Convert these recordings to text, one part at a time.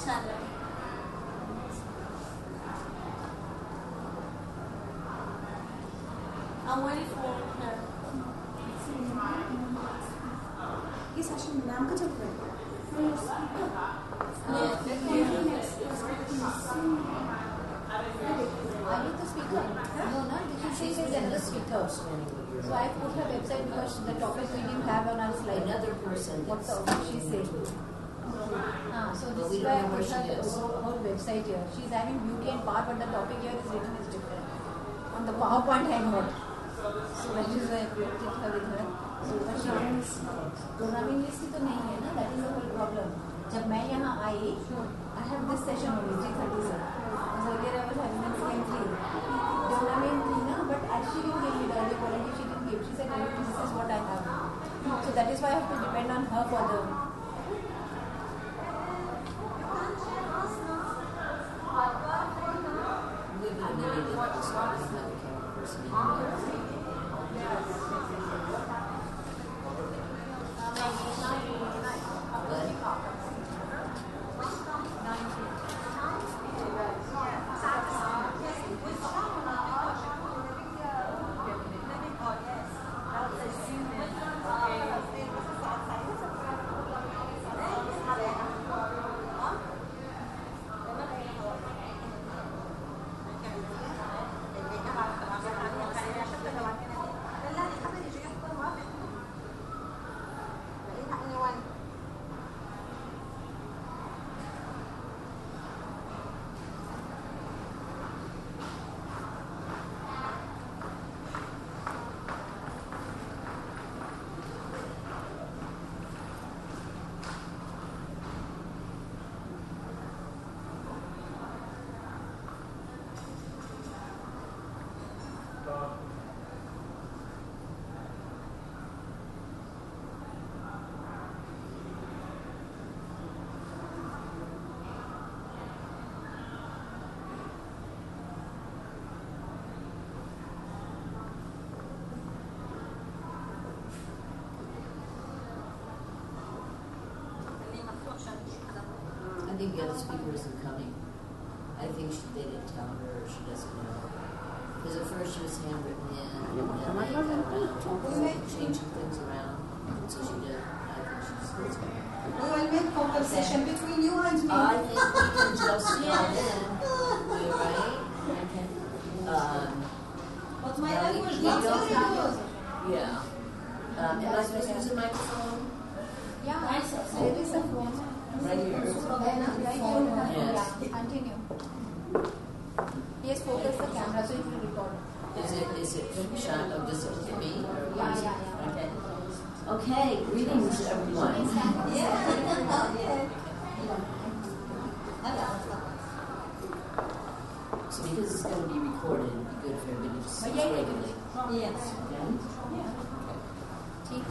channel. I'm waiting for her. ये session नाम का चल रहा है. Are you the speaker? No, no. She says another speaker. So I put her website because the topic we didn't have on our slide. Another person. What topic she said. So this is why I put her whole website here. She's having beauty and power, but the topic here is written is different. On the PowerPoint I note. So that is why I put her with her. So but she programming list तो नहीं है ना. That is the whole problem. जब मैं यहाँ आई, I have this session only 3:30 से. Earlier I was having a CM3. Programming थी ना, but as she didn't give me the earlier quality, she didn't give. She said, this is what I have. So that is why I have to depend on her for the. I think the other speaker isn't coming. I think they didn't tell her, or she doesn't know. Because at first she was handwritten in, and then they changing things around. So she did. I think she's coming. We will make conversation between you and me. I think we can just go in. You're right. Okay. But my language we not don't very have- good. Yeah. Am I supposed to use a microphone? Yeah, there is a phone. Right here. Yes. Continue. Yes, focus the camera so it will record. Is it shot of this for me? Or Yeah. Okay. Okay, greetings everyone. So because it's going to be recorded, it'd be good if everybody just speaks regularly. Yes. Okay?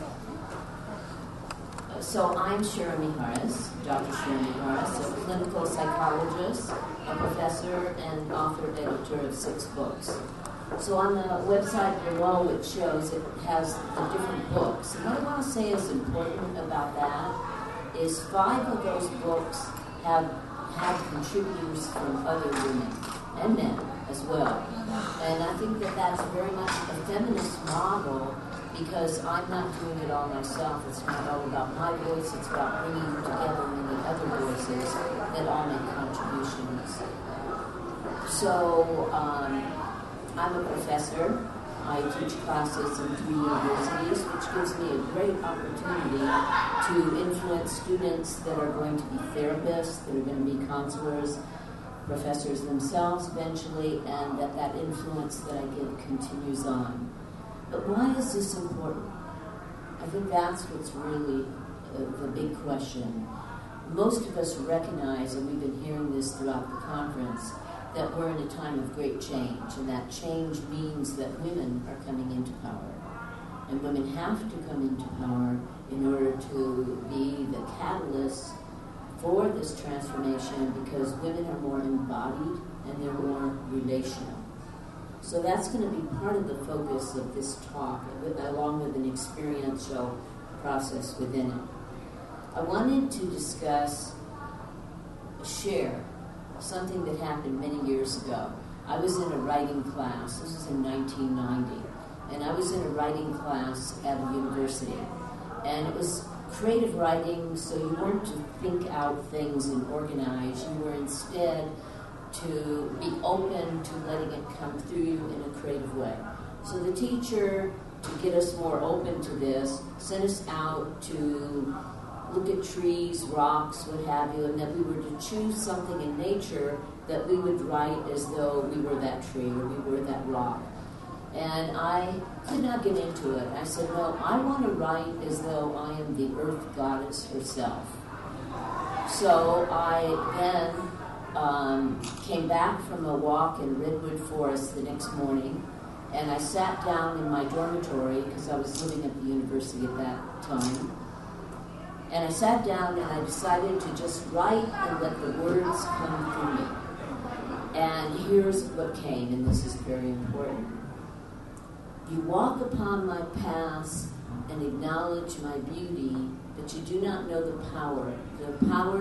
So I'm Sharon Mijares, Dr. Sharon Mijares, a clinical psychologist, a professor, and author editor of 6 books. So on the website below it shows it has the different books. And what I want to say is important about that is 5 of those books have had contributors from other women and men as well. And I think that that's very much a feminist model, because I'm not doing it all myself. It's not all about my voice. It's about bringing together many other voices that all make contributions. So I'm a professor. I teach classes in 3 universities, which gives me a great opportunity to influence students that are going to be therapists, that are going to be counselors, professors themselves eventually, and that influence that I give continues on. But why is this important? I think that's what's really the big question. Most of us recognize, and we've been hearing this throughout the conference, that we're in a time of great change, and that change means that women are coming into power. And women have to come into power in order to be the catalyst for this transformation, because women are more embodied and they're more relational. So that's going to be part of the focus of this talk, along with an experiential process within it. I wanted to discuss share something that happened many years ago. I was in a writing class. This was in 1990. And I was in a writing class at a university. And it was creative writing, so you weren't to think out things and organize. You were instead to be open to letting it come through you in a creative way. So the teacher, to get us more open to this, sent us out to look at trees, rocks, what have you, and that we were to choose something in nature that we would write as though we were that tree or we were that rock. And I could not get into it. I said, no, I want to write as though I am the earth goddess herself. So I then came back from a walk in Redwood Forest the next morning, and I sat down in my dormitory, because I was living at the university at that time. And I sat down and I decided to just write and let the words come through me. And here's what came, and this is very important. You walk upon my paths and acknowledge my beauty, but you do not know the power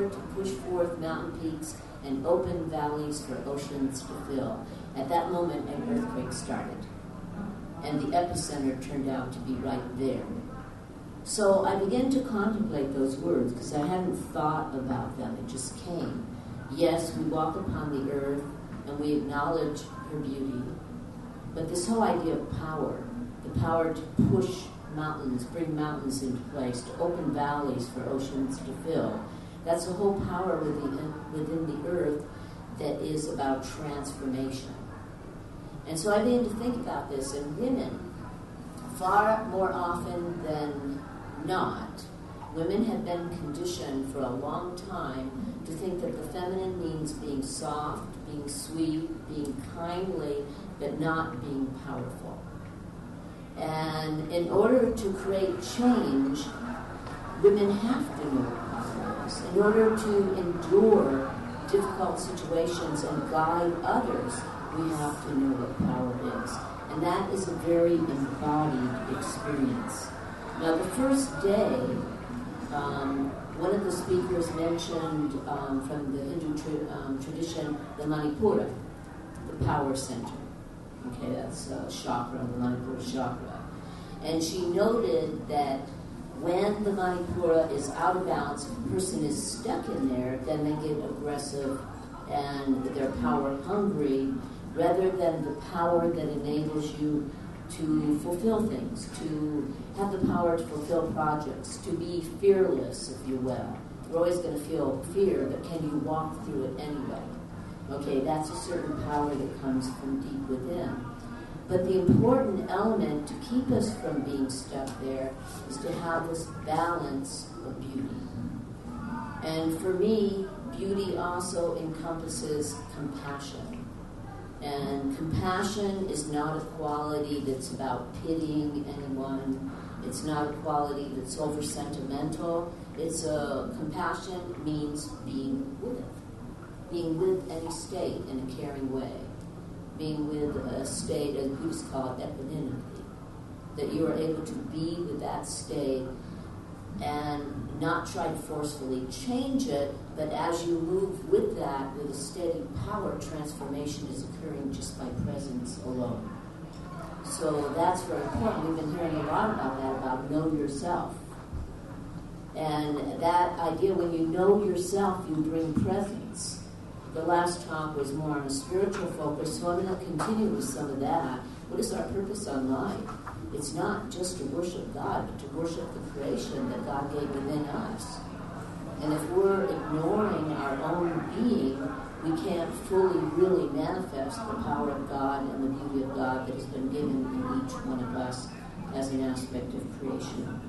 to push forth mountain peaks and open valleys for oceans to fill. At that moment, an earthquake started, and the epicenter turned out to be right there. So I began to contemplate those words because I hadn't thought about them. It just came. Yes, we walk upon the earth and we acknowledge her beauty. But this whole idea of power, the power to push mountains, bring mountains into place, to open valleys for oceans to fill, that's a whole power within the earth that is about transformation. And so I began to think about this, and women, far more often than not, women have been conditioned for a long time to think that the feminine means being soft, being sweet, being kindly, but not being powerful. And in order to create change, women have to know what power is. In order to endure difficult situations and guide others, we have to know what power is. And that is a very embodied experience. Now, the first day, one of the speakers mentioned from the Hindu tradition, the Manipura, the power center. Okay, that's chakra, the Manipura chakra. And she noted that when the Manipura is out of balance, if a person is stuck in there, then they get aggressive and they're power hungry, rather than the power that enables you to fulfill things, to have the power to fulfill projects, to be fearless, if you will. You're always going to feel fear, but can you walk through it anyway? Okay, that's a certain power that comes from deep within. But the important element to keep us from being stuck there is to have this balance of beauty. And for me, beauty also encompasses compassion. And compassion is not a quality that's about pitying anyone. It's not a quality that's over sentimental. Compassion means being with any state in a caring way, being with a state, as Buddhists call it, equanimity, that you are able to be with that state and not try to forcefully change it, but as you move with that, with a steady power, transformation is occurring just by presence alone. So that's very important. We've been hearing a lot about that, about know yourself. And that idea, when you know yourself, you bring presence. The last talk was more on a spiritual focus, so I'm going to continue with some of that. What is our purpose on life? It's not just to worship God, but to worship the creation that God gave within us. And if we're ignoring our own being, we can't fully really manifest the power of God and the beauty of God that has been given in each one of us as an aspect of creation.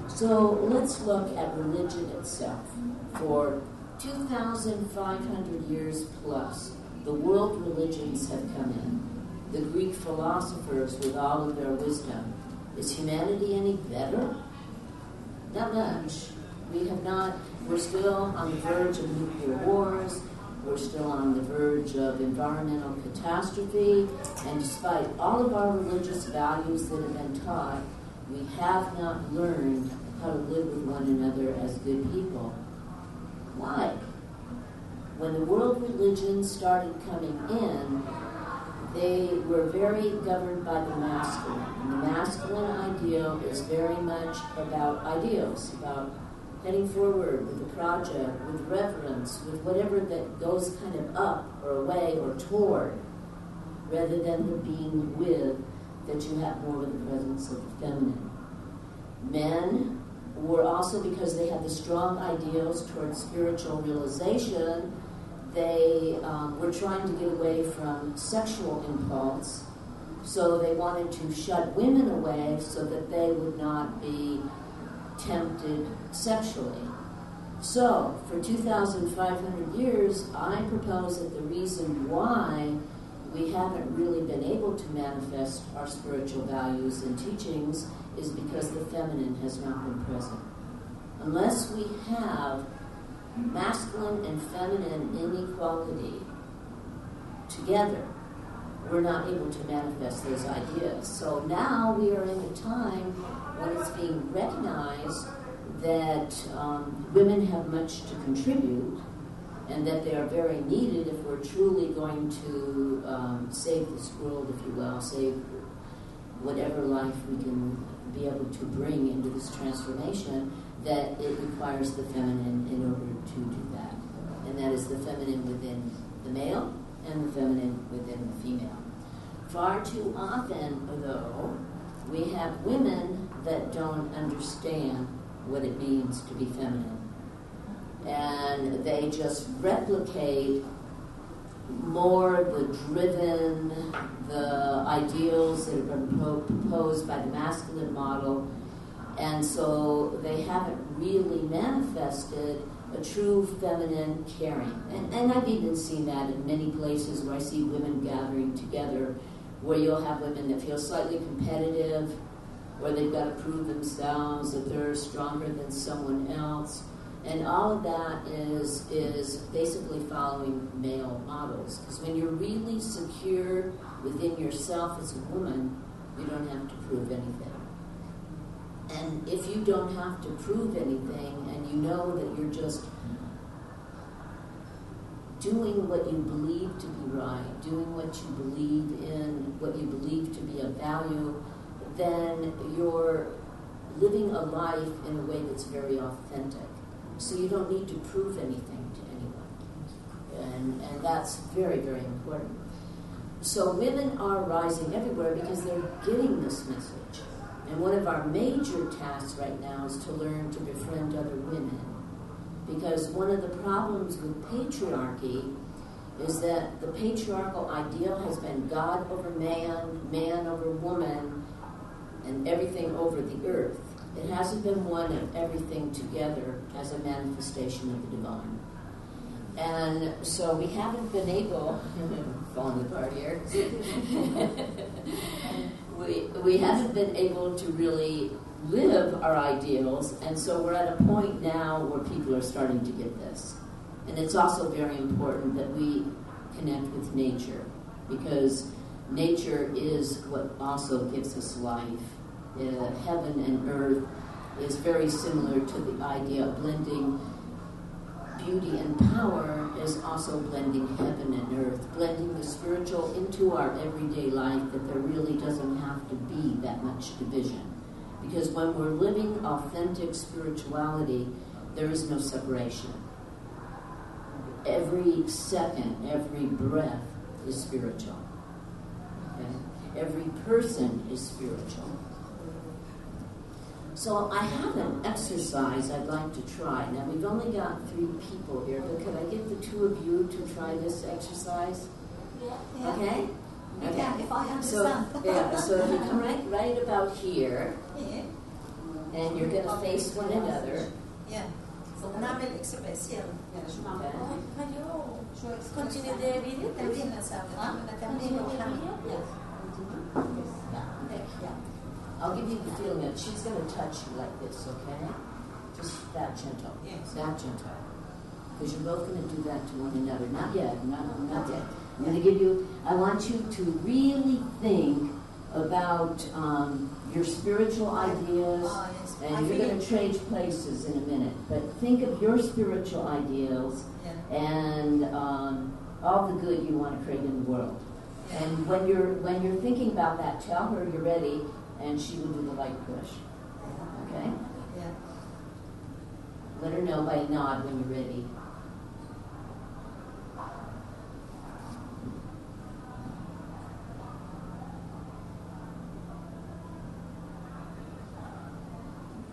So let's look at religion itself. For 2,500 years plus, the world religions have come in. The Greek philosophers with all of their wisdom. Is humanity any better? Not much. We're still on the verge of nuclear wars. We're still on the verge of environmental catastrophe. And despite all of our religious values that have been taught, we have not learned how to live with one another as good people. Why? when the world religions started coming in, they were very governed by the masculine. And the masculine ideal is very much about ideals, about heading forward with a project, with reverence, with whatever that goes kind of up or away or toward, rather than the being with, that you have more of the presence of the feminine. Men were also, because they had the strong ideals towards spiritual realization, they were trying to get away from sexual impulse, so they wanted to shut women away so that they would not be tempted sexually. So, for 2,500 years, I propose that the reason why we haven't really been able to manifest our spiritual values and teachings is because the feminine has not been present. Unless we have masculine and feminine inequality together, we're not able to manifest those ideas. So now we are in a time when it's being recognized that women have much to contribute and that they are very needed if we're truly going to save this world, if you will, save whatever life we can be able to bring into this transformation, that it requires the feminine in order to do that. And that is the feminine within the male and the feminine within the female. Far too often, though, we have women that don't understand what it means to be feminine. And they just replicate more the driven, the ideals that have been proposed by the masculine model, and so they haven't really manifested a true feminine caring. And I've even seen that in many places where I see women gathering together, where you'll have women that feel slightly competitive, where they've got to prove themselves, that they're stronger than someone else. And all of that is basically following male models. Because when you're really secure within yourself as a woman, you don't have to prove anything. And if you don't have to prove anything, and you know that you're just doing what you believe to be right, doing what you believe in, what you believe to be of value, then you're living a life in a way that's very authentic. So you don't need to prove anything to anyone. And that's very, very important. So women are rising everywhere because they're getting this message. And one of our major tasks right now is to learn to befriend other women. Because one of the problems with patriarchy is that the patriarchal ideal has been God over man, man over woman, and everything over the earth. It hasn't been one of everything together as a manifestation of the divine. And so we haven't been able, falling apart here, we haven't been able to really live our ideals, and so we're at a point now where people are starting to get this. And it's also very important that we connect with nature, because nature is what also gives us life. Heaven and earth is very similar to the idea of blending beauty and power, is also blending heaven and earth, blending the spiritual into our everyday life, that there really doesn't have to be that much division. Because when we're living authentic spirituality, there is no separation. Every second, every breath is spiritual. Okay? Every person is spiritual. So I have an exercise I'd like to try. Now, we've only got 3 people here, but could I get the 2 of you to try this exercise? Yeah. Okay? Okay. Yeah, if I understand. So if you come right about here, Yeah. and you're going to face one another. Yeah. نعمل اكسبريسيون. Continue the video. تمرين سابقا. تمرين I'll give you the feeling that she's going to touch you like this, okay? Just that gentle. Yes. That gentle. Because you're both going to do that to one another. Not yet. Not yet. I'm going to give you, I want you to really think about your spiritual ideas, Oh, yes. I and you're feel going to trade places in a minute. But think of your spiritual ideals Yeah. and all the good you want to create in the world. Yeah. And when you're thinking about that, tell her you're ready, and she will do the light push. Okay? Yeah. Let her know by a nod when you're ready.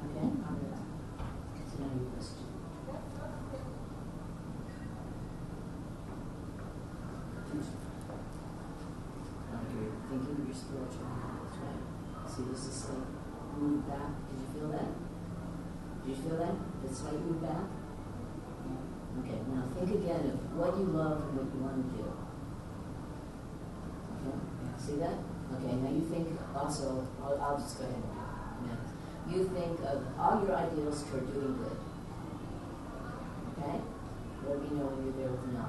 Okay? So now your question. Now you're thinking of your spiritual habits, right? See, this is like move back. Did you feel that? Did you feel that? The slight move back? Okay, now think again of what you love and what you want to do. Okay, see that? Okay, now you think also, I'll just go ahead and do it next. You think of all your ideals toward doing good. Okay? Let me know when you're there with no.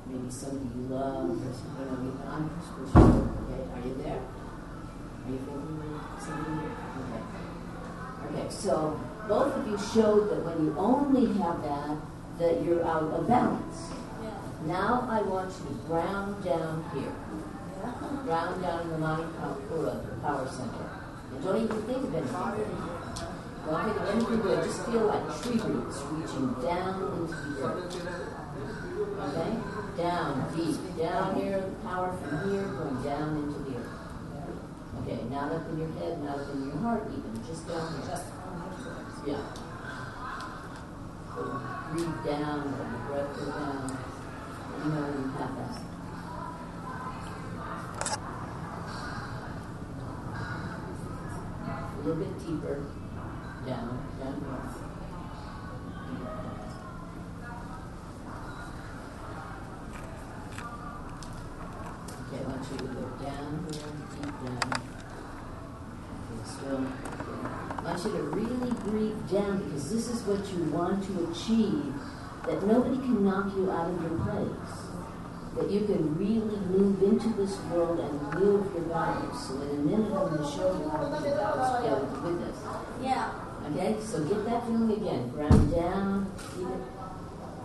Maybe somebody you love or something. I'm just pushing. Okay, are you there? Are you thinking of somebody? Okay. Okay, so both of you showed that when you only have that you're out of balance. Yeah. Now I want you to ground down here. Yeah. Ground down in the Mani Pura, the power center. And don't even think of anything good. Don't think of anything good. Just feel like tree roots reaching down into the earth. Okay? Down, deep. Down here, the power from here going down into the earth. Okay, not up in your head, not up in your heart even. Just down here. Just Yeah. So breathe down, let your breath go down. You know you have that. A little bit deeper. Down. Okay, I want you to go down here, deep down. Okay, still. I want you to really breathe down because this is what you want to achieve, that nobody can knock you out of your place. That you can really move into this world and live your values. So in a minute I'm going to show you how to live your values together with this. Yeah. Okay, so get that feeling again. Ground down. Keep it.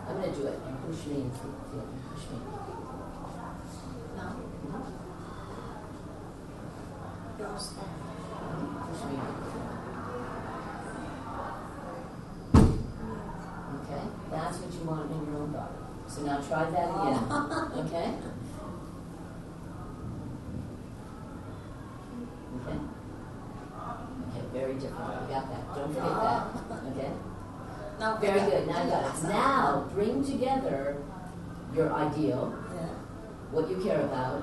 I'm going to do it. Push me and feel it. Push me. No. Yours. Push me. Okay, that's what you want in your own body. So now try that again. Okay? Okay? Okay, very different. You got that. Don't forget that. Okay? No. Very good. Now you got it. Now bring together your ideal, Yeah. what you care about,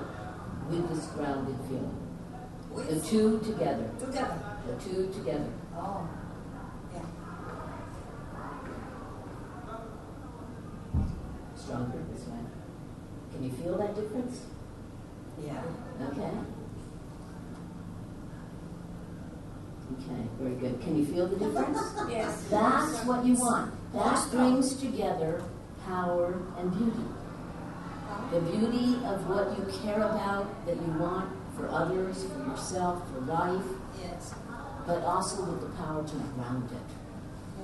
with this grounded feeling. The With two together. together. The two together. Oh. Yeah. Stronger this way. Can you feel that difference? Yeah. Okay. Okay, very good. Can you feel the difference? Yes. That's what you want. That brings together power and beauty. The beauty of what you care about, that you want for others, for yourself, for life, Yes. but also with the power to ground it.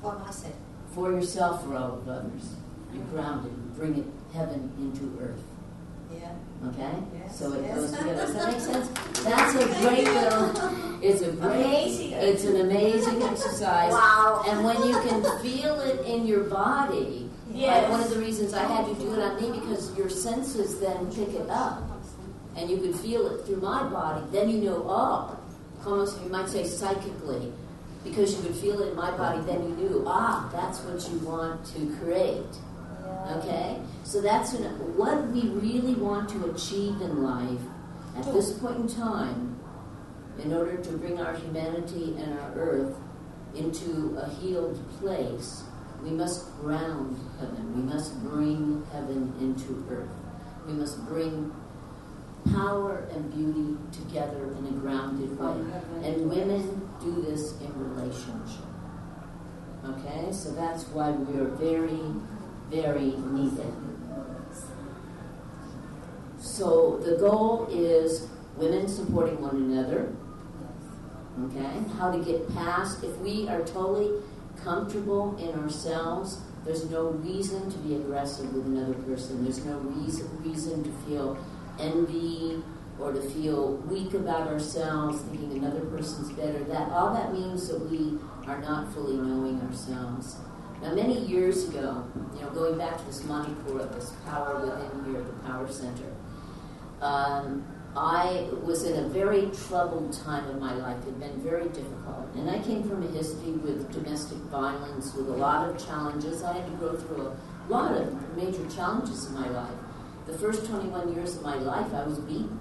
For myself. For yourself, for all of others. You ground it, you bring it heaven into earth. Yeah. Okay? Yes, So it yes. goes together. Does that make sense? That's a great little, it's an amazing exercise. Wow. And when you can feel it in your body, Yes. like one of the reasons I had you do it on me, because your senses then pick it up. And you can feel it through my body, then you know, oh, almost you might say psychically, because you could feel it in my body, then you knew, that's what you want to create. Okay? So that's what we really want to achieve in life at this point in time, in order to bring our humanity and our earth into a healed place. We must ground heaven. We must bring heaven into earth. We must bring power and beauty together in a grounded way. And women do this in relationship. Okay? So that's why we are very, very needed. So the goal is women supporting one another. Okay? How to get past, if we are totally comfortable in ourselves, there's no reason to be aggressive with another person. There's no reason to feel envy or to feel weak about ourselves, thinking another person's better. All that means that we are not fully knowing ourselves. Now, many years ago, going back to this Manipura, this power within here, the power center, I was in a very troubled time of my life. It had been very difficult. And I came from a history with domestic violence, with a lot of challenges. I had to go through a lot of major challenges in my life. The first 21 years of my life, I was beaten.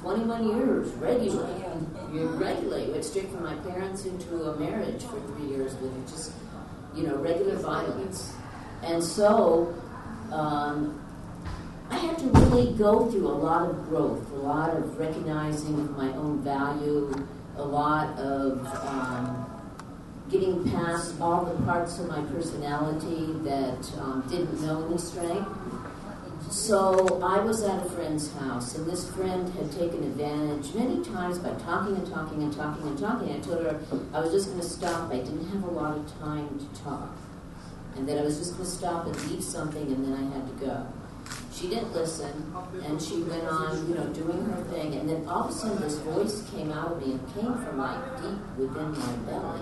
21 years, regularly. Regularly. Went straight from my parents into a marriage for 3 years with just, regular violence. And so, I had to really go through a lot of growth, a lot of recognizing my own value, a lot of getting past all the parts of my personality that didn't know any strength. So I was at a friend's house, and this friend had taken advantage many times by talking and talking and talking and talking. I told her I was just going to stop. I didn't have a lot of time to talk. And that I was just going to stop and leave something, and then I had to go. She didn't listen, and she went on, doing her thing. And then all of a sudden, this voice came out of me, and came from deep within my belly.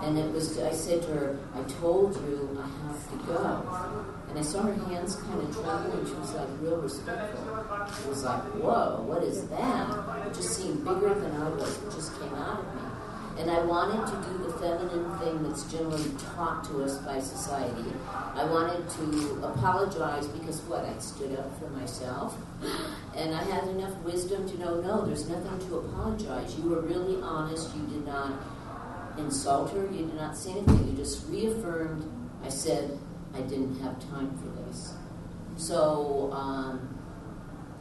And it was, I said to her, I told you I have to go. And I saw her hands kind of tremble, and she was real respectful. It was whoa, what is that? It just seemed bigger than I was. It just came out of me. And I wanted to do the feminine thing that's generally taught to us by society. I wanted to apologize because I stood up for myself. And I had enough wisdom to know, no, there's nothing to apologize. You were really honest. You did not insult her. You did not say anything. You just reaffirmed. I said, I didn't have time for this. So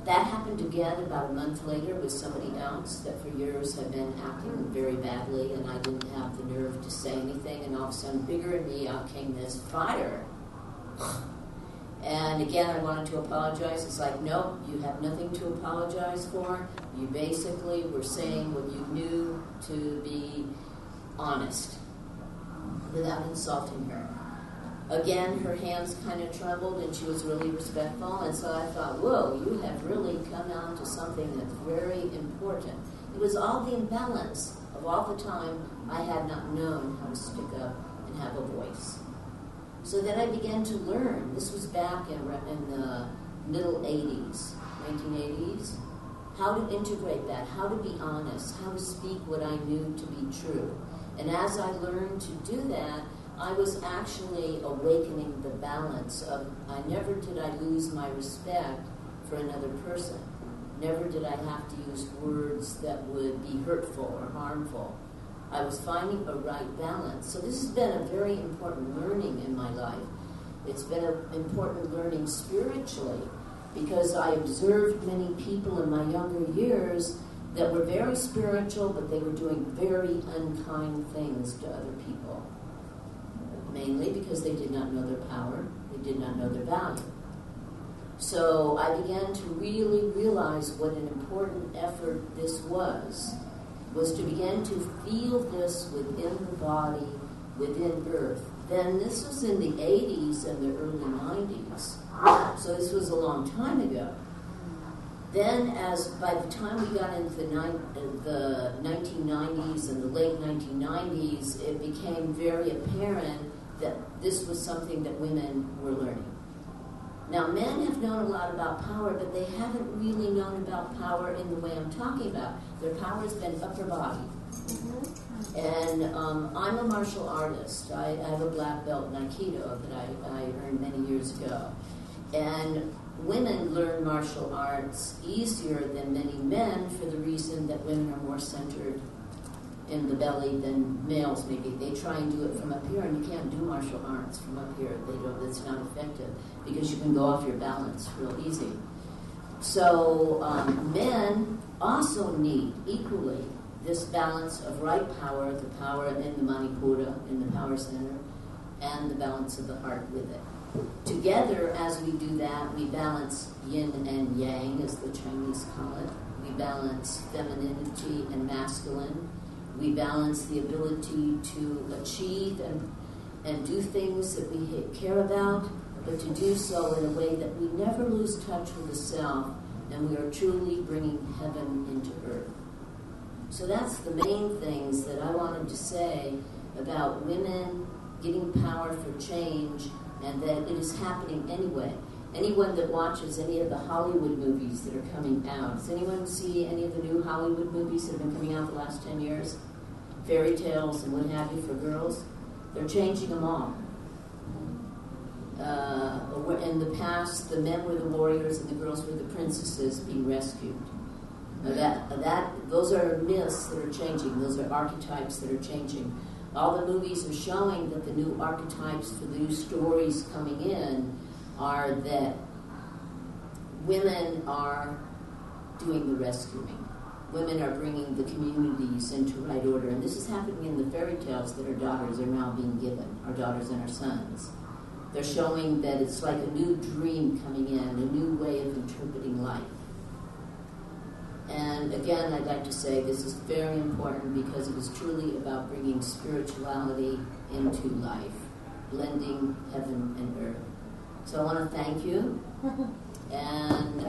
that happened again about a month later with somebody else that for years had been acting very badly, and I didn't have the nerve to say anything, and all of a sudden, bigger in me, out came this fire. And again, I wanted to apologize. It's no, you have nothing to apologize for. You basically were saying what you knew to be honest without insulting her. Again, her hands kind of trembled, and she was really respectful. And so I thought, whoa, you have really come on to something that's very important. It was all the imbalance of all the time I had not known how to stick up and have a voice. So then I began to learn. This was back in the middle 80s, 1980s, how to integrate that, how to be honest, how to speak what I knew to be true. And as I learned to do that, I was actually awakening the balance of, never did I lose my respect for another person. Never did I have to use words that would be hurtful or harmful. I was finding a right balance. So this has been a very important learning in my life. It's been an important learning spiritually, because I observed many people in my younger years that were very spiritual, but they were doing very unkind things to other people. Mainly because they did not know their power, they did not know their value. So I began to really realize what an important effort this was to begin to feel this within the body, within Earth. Then this was in the 80s and the early 90s. So this was a long time ago. Then by the time we got into the 1990s and the late 1990s, it became very apparent that this was something that women were learning. Now, men have known a lot about power, but they haven't really known about power in the way I'm talking about. Their power has been upper body. Mm-hmm. And I'm a martial artist. I have a black belt in Aikido that I earned many years ago. And women learn martial arts easier than many men for the reason that women are more centered in the belly than males maybe. They try and do it from up here, and you can't do martial arts from up here. It's not effective because you can go off your balance real easy. So men also need equally this balance of right power, the power in the Manipura, in the power center, and the balance of the heart with it. together, as we do that, we balance yin and yang, as the Chinese call it. We balance femininity and masculine. We balance the ability to achieve and do things that we care about, but to do so in a way that we never lose touch with the self, and we are truly bringing heaven into earth. So that's the main things that I wanted to say about women getting power for change, and that it is happening anyway. Anyone that watches any of the Hollywood movies that are coming out, does anyone see any of the new Hollywood movies that have been coming out the last 10 years? Fairy tales and what have you for girls? They're changing them all. In the past, the men were the warriors and the girls were the princesses being rescued. Those are myths that are changing. Those are archetypes that are changing. All the movies are showing that the new archetypes for the new stories coming in are that women are doing the rescuing. Women are bringing the communities into right order. And this is happening in the fairy tales that our daughters are now being given, our daughters and our sons. They're showing that it's like a new dream coming in, a new way of interpreting life. And again, I'd like to say this is very important because it is truly about bringing spirituality into life, blending heaven and earth. So I want to thank you. And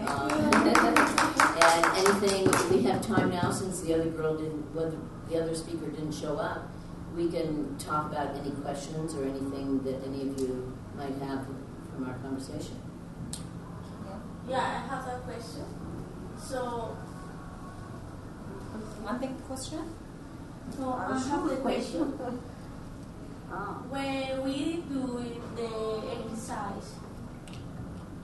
and anything, we have time now since the other speaker didn't show up. We can talk about any questions or anything that any of you might have from our conversation. Yeah, I have a question. So, One thing question? so I have the question. When we do the exercise,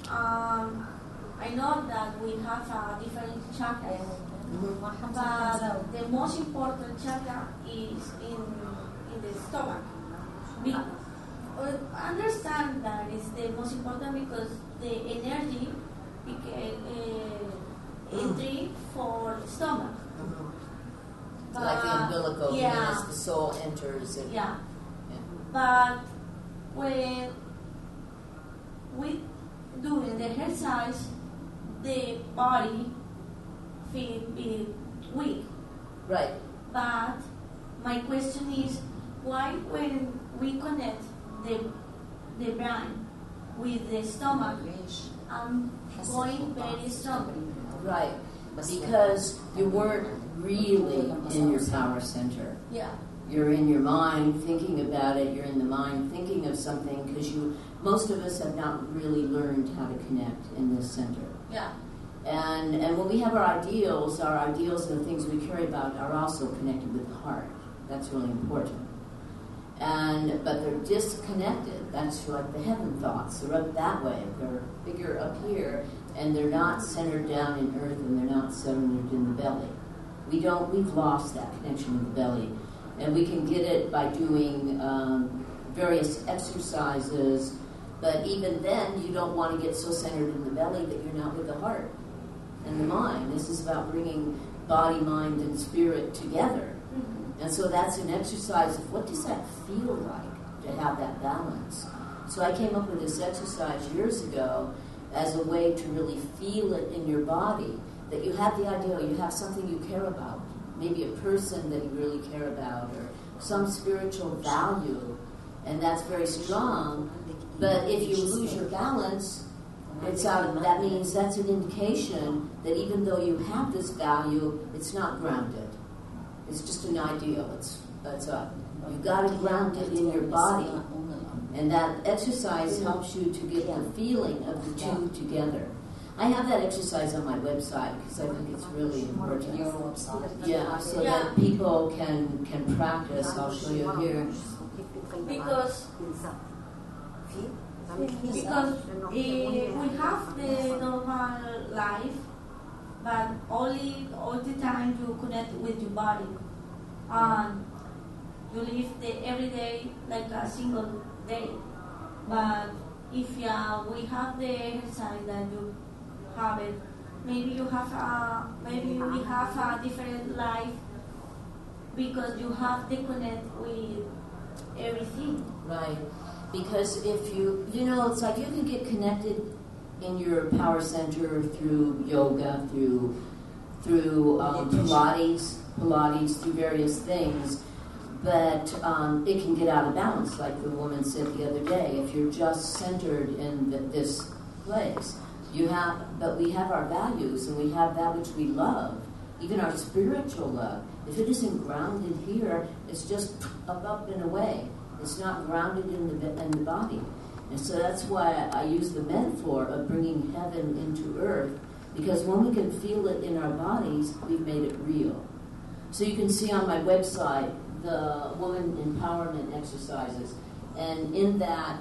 I know that we have different chakras, but the most important chakra is in the stomach. I understand that it's the most important because the energy entry for the stomach. It's like the umbilical, yeah. as the soul enters. And, Yeah. yeah. But when we doing the exercise, the body feel be weak. Right. But my question is, why when we connect the brain with the stomach, I'm going very strong. Right. Because you weren't really in your power center. Yeah. You're in your mind thinking about it. You're in the mind thinking of something because most of us have not really learned how to connect in this center. Yeah. And when we have our ideals and the things we care about are also connected with the heart. That's really important. But they're disconnected. That's like the heaven thoughts. They're up that way. They're bigger up here, and they're not centered down in earth, and they're not centered in the belly. We've lost that connection with the belly. And we can get it by doing various exercises, but even then, you don't want to get so centered in the belly that you're not with the heart and the mind. This is about bringing body, mind, and spirit together. Mm-hmm. And so that's an exercise of what does that feel like to have that balance. So I came up with this exercise years ago as a way to really feel it in your body, that you have the ideal, you have something you care about, maybe a person that you really care about, or some spiritual value, and that's very strong. But if you lose your balance, that means that's an indication that even though you have this value, it's not grounded. It's just an ideal. You've got to ground it in your body. And that exercise helps you to get the feeling of the two together. I have that exercise on my website because I think it's really important. Your website. Yeah, so that people can practice. I'll show you here. Because we have the normal life, but only all the time you connect with your body. You live the everyday like a single day. But if we have the exercise that you have it, maybe we have a different life because you have to connect with everything. Right. Because if you know, it's like you can get connected in your power center through yoga, through Pilates, through various things, but it can get out of balance, like the woman said the other day. If you're just centered in this place, but we have our values, and we have that which we love, even our spiritual love. If it isn't grounded here, it's just up and away. It's not grounded in the body. And so that's why I use the metaphor of bringing heaven into earth, because when we can feel it in our bodies, we've made it real. So you can see on my website the woman empowerment exercises, and in that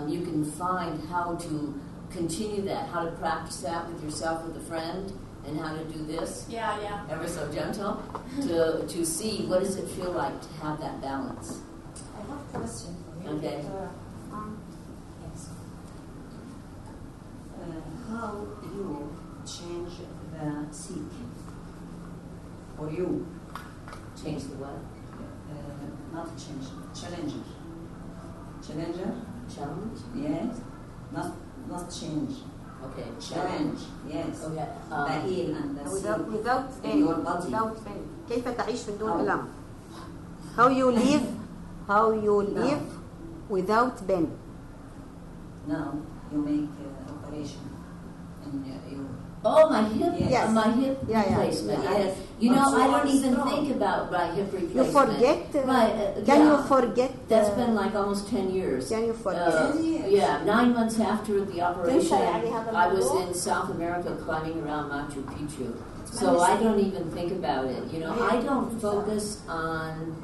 you can find how to continue that, how to practice that with yourself, with a friend, and how to do this. Yeah. Ever so gentle, to see what does it feel like to have that balance. I have a question for you. Okay. Yes. How you change the seek? Or you? Change the what? Not change. Challenger. Challenger? Challenge? Yes. Not change. Okay. Challenge. Yes. Okay. The heel and the seek. without in pain. your body. Without pain. كيف تعيش من دون ألم؟ How you live without pain. Now you make operation in your. Oh, my hip, Yes. my hip Yeah. replacement. Yes. I don't even think about my hip replacement. You forget? Can you forget? That's been like almost 10 years. Can you forget? 10 years? Yeah, 9 months after the operation, يعني هذا I was الموضوع؟ in South America climbing around Machu Picchu. So I don't even think about it. I don't focus on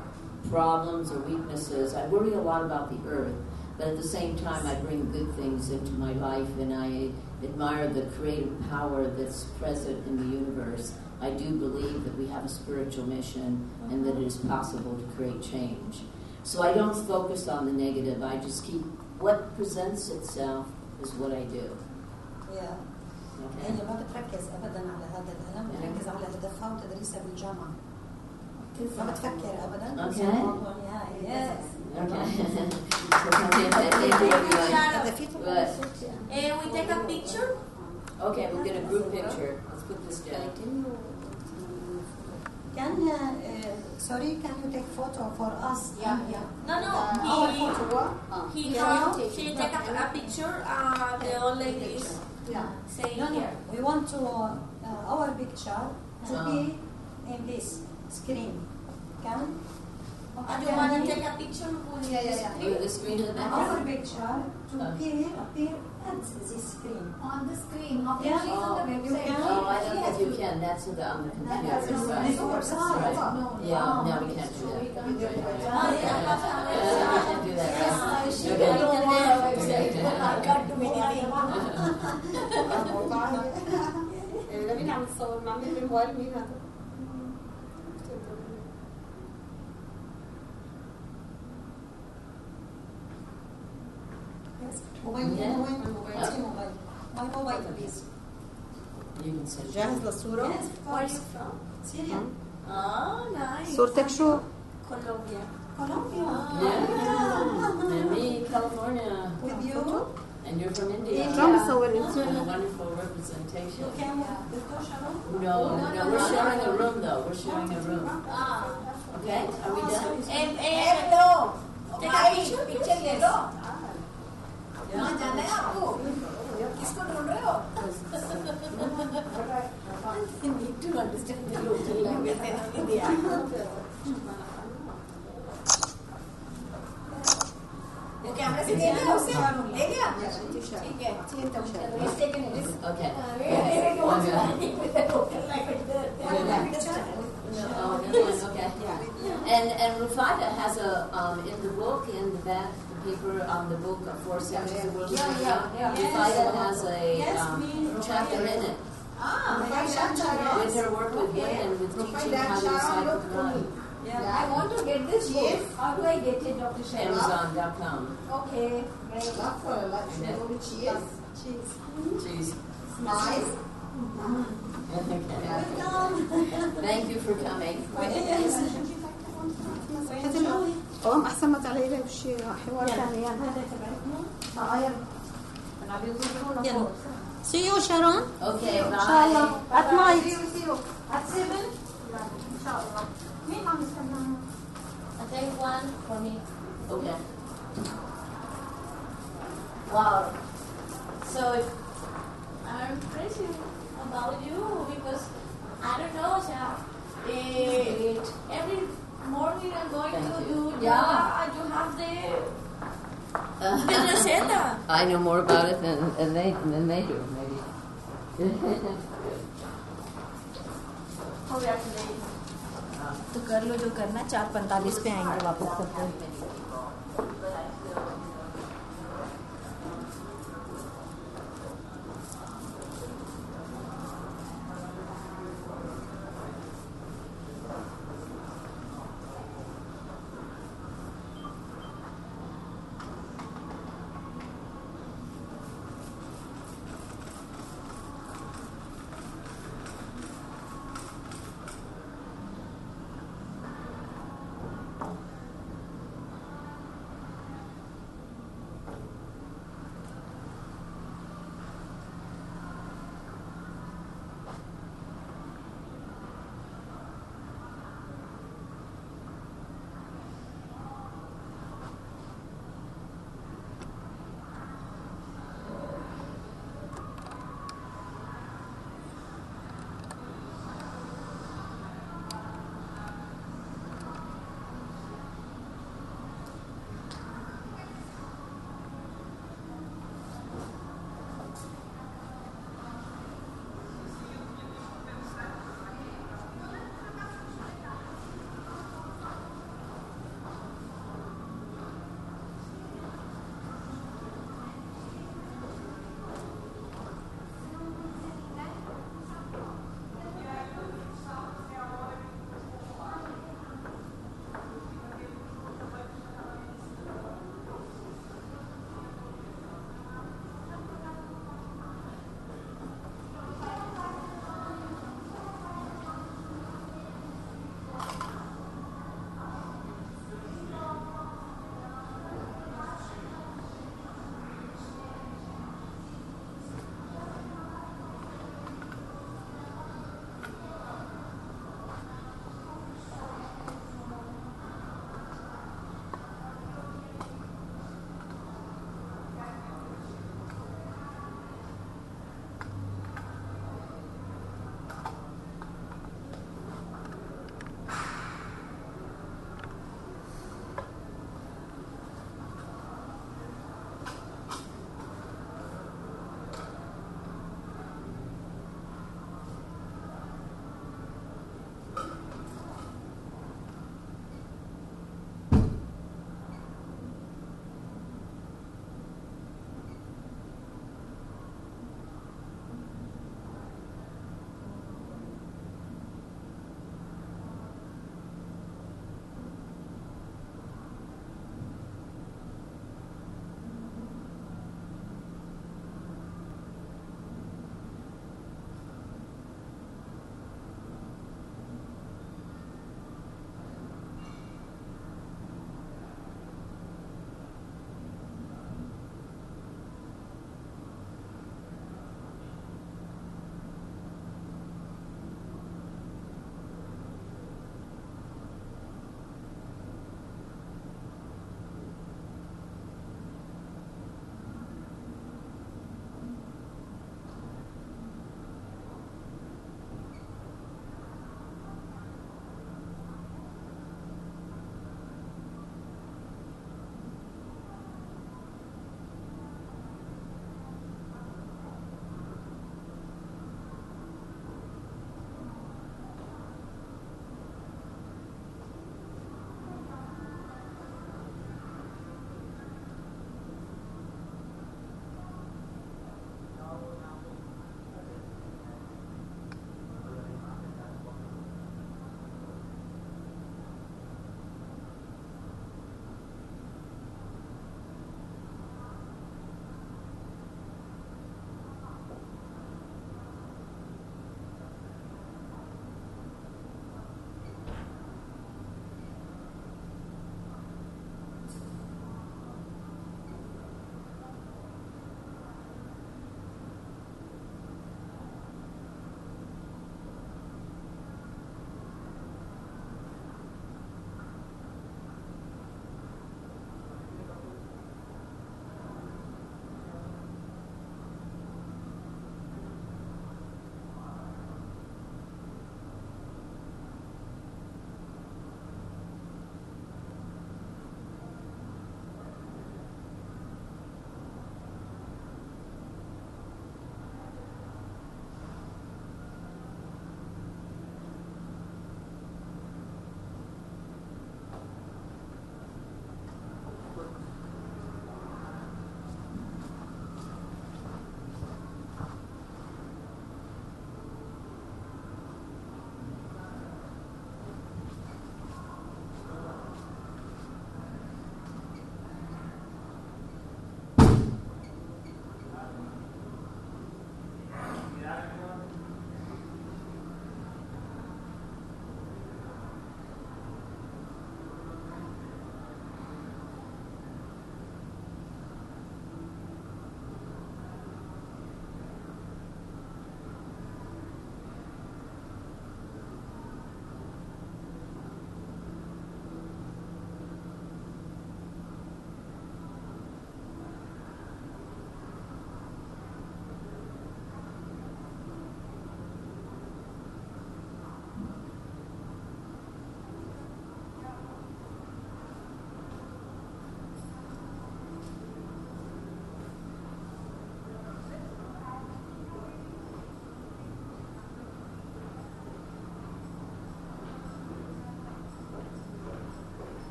problems or weaknesses. I worry a lot about the earth, but at the same time I bring good things into my life, and I admire the creative power that's present in the universe. I do believe that we have a spiritual mission and that it is possible to create change. So I don't focus on the negative. I just keep what presents itself is what I do. Yeah. Okay? هي ما بتركز ابدا على هذا الالم، بتركز على هدفها وتدريسها بالجامعه. ما بتفكر ابدا. Okay. Yes. Okay. We take a picture. Okay, we'll get a group picture. Let's put this down. Can you take photo for us? No. Our photo. He take a picture. The old lady is saying here. We want to our picture to be in this screen. Can? Do you want to take a picture? Move the screen to the Our background. picture to appear at this screen. On the screen. How Yeah. she's on the You website. can. Oh, I don't think you can. That's on the computer. That's on the Right. computer. Right. Yeah, no, we can't do that. We can't do that, مين عم تصور مع مين بالموبايل مين هذا؟ موبايل my mobile please. You can say. جاهز للصورة؟ Yes, Where are you from? Syria. Oh, nice. صورتك شو؟ Colombia. Colombia. Yeah. And me, California. With you. And you're from India. شلون بتصور And انت؟ a wonderful representation. You came with the Sharon? No, we're sharing a room though. We're sharing a room. Okay, are we done? Hello. Take a picture. Picture ले लो. Yeah. वहाँ जाना है आपको? किसको ढूंढ रहे हो? You need to understand the local language in India. वो कैमरा से ले लिया उसे? ले लिया? ठीक है. He's taken it. Okay. Okay. And Rufata has a in the book in the back the paper on the book of 4 sections of world. Rufata has a chapter in it with her work with women with teaching how to recycle blood. I want to get this book. How do I get it, Dr. Sharon? Amazon.com. Okay, great. Cheese. Nice. Okay. Thank you for coming. Where is قوام احسن ما تعالي لي بشي حوار ثاني يعني. هذا تبعتنا غير عم ينتظرونا يلا. فوق. See you Sharon. Okay, ان شاء الله. bye. At night. See you at 7. ان شاء الله. مين عم يستنى؟ I take one for me. Okay. Wow. So I'm crazy about you because I don't know, every morning I'm going Thank to you. do yoga and you have the receta. I know more about it than they do, maybe. How we are today? तो कर लो जो करना 4:45 पे आएंगे वापस सबको.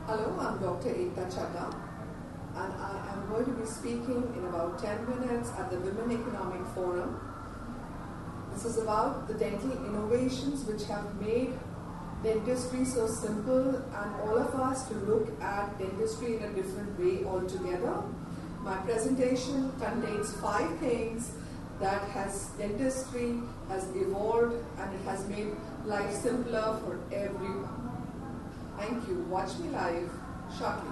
Hello, I'm Dr. Ekta Chadha, and I am going to be speaking in about 10 minutes at the Women Economic Forum. This is about the dental innovations which have made dentistry so simple and all of us to look at dentistry in a different way altogether. My presentation contains 5 things that dentistry has evolved and it has made life simpler for everyone. Thank you. Watch me live shortly.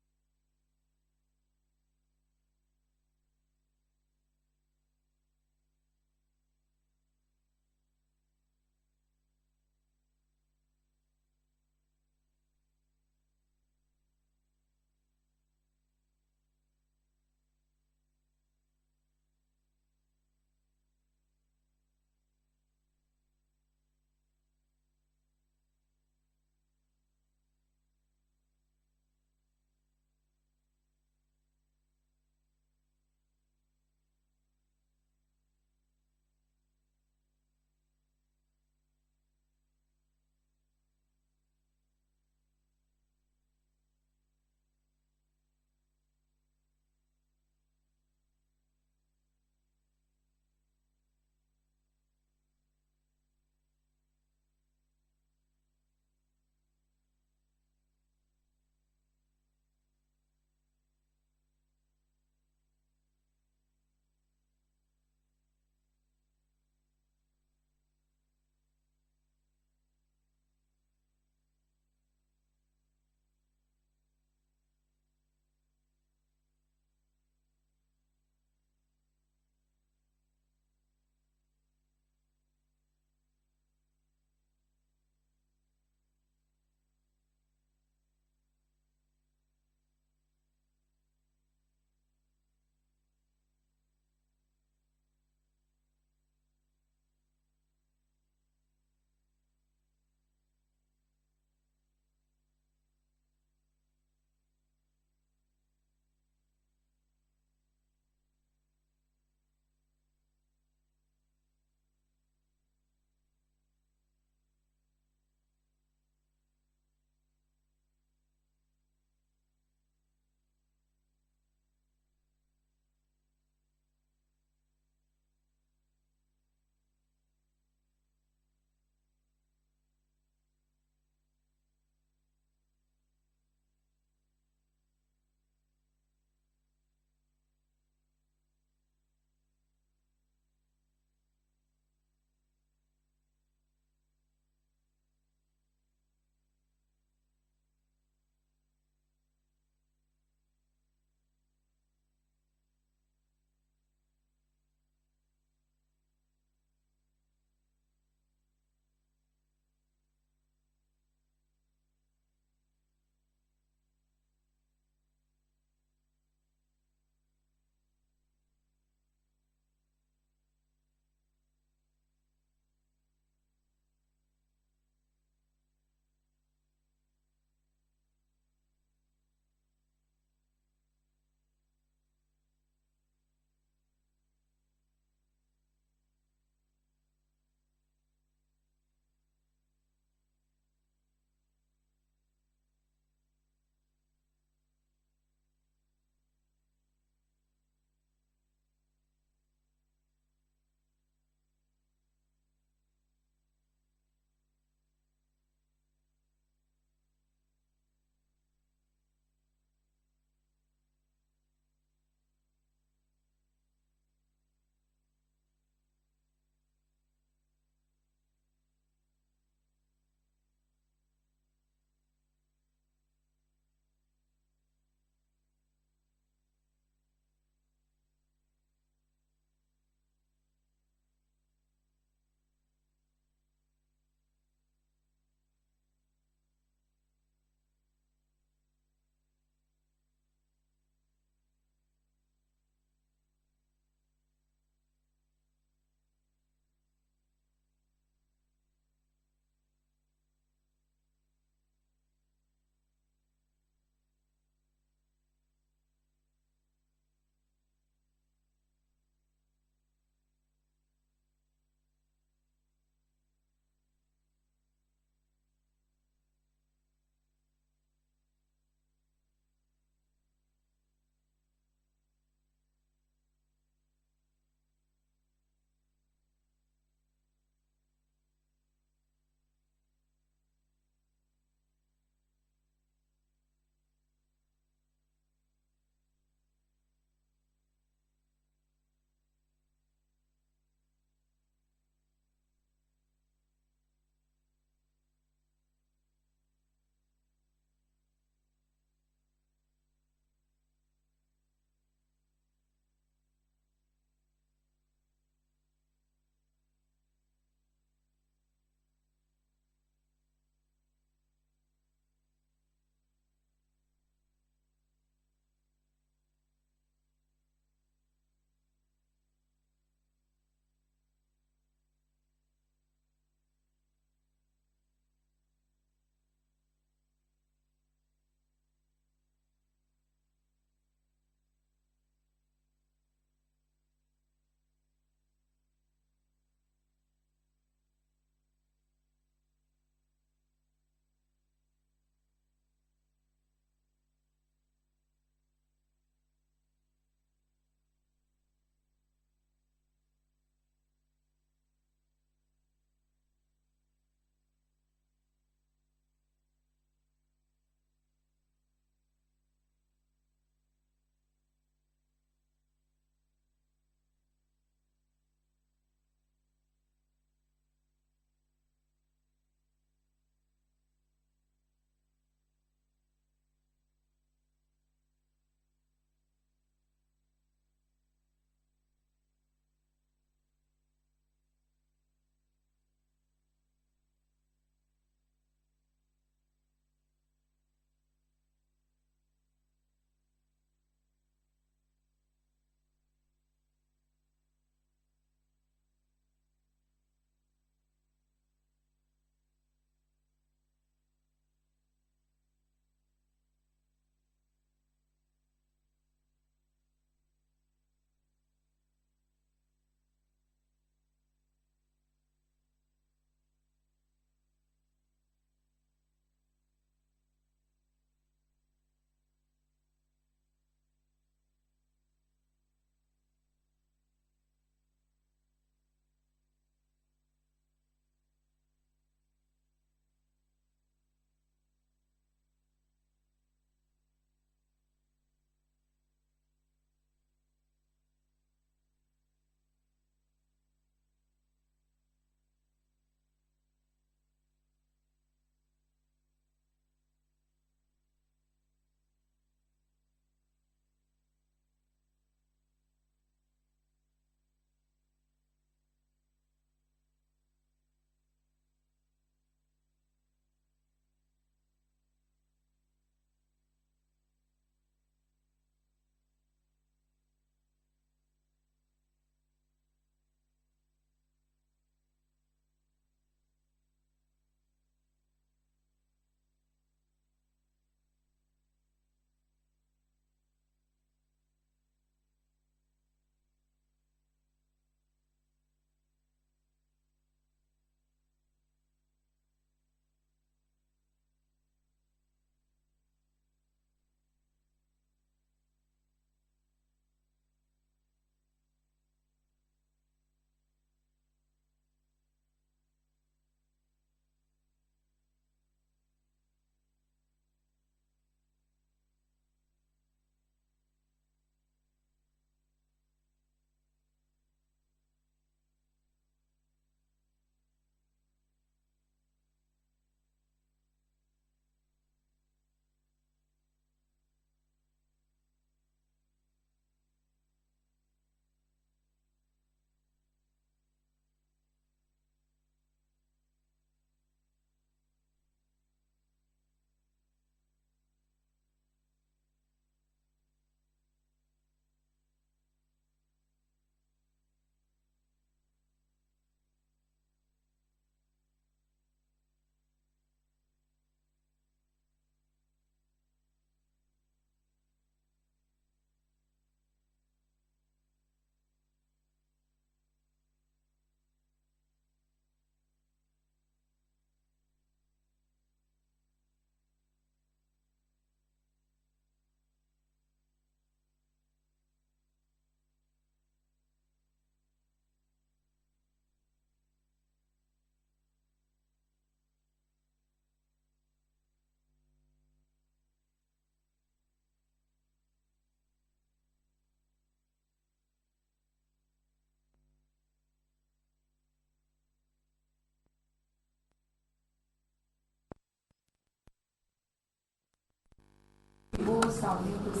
sounding to be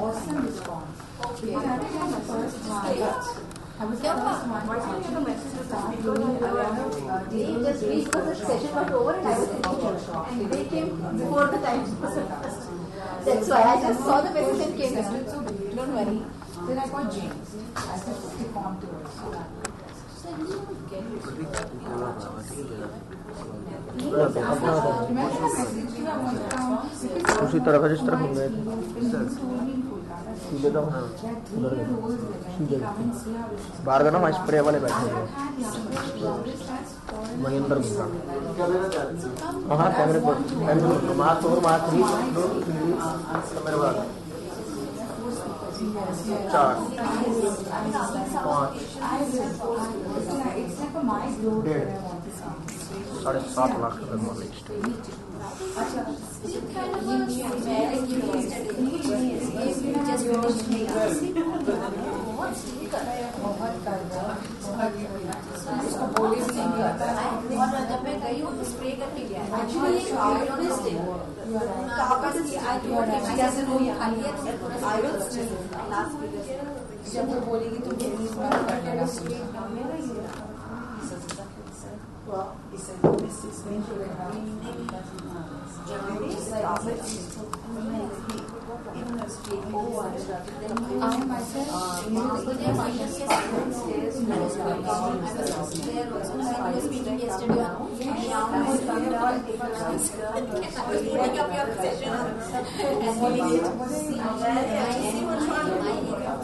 awesome response. Because I was the first one. I was the first one. Watching the messages start doing just because the session was over and I was in the and they came before the time. That's why I just saw the message and came. So don't worry. Then I got James. I said, stick on to it. उसी तरह का जिस तरह हम गए सीधे तो उधर गए सीधे बाहर का ना वहाँ स्प्रे वाले बैठे हैं वहीं अंदर घुसा हाँ कैमरे पर वहाँ तो वहाँ 3 मेरे बाद 4 5 7.5 लाख का नॉलेज जब मैं गई हूँ तो स्प्रे करके गया जब वो बोलेगी तो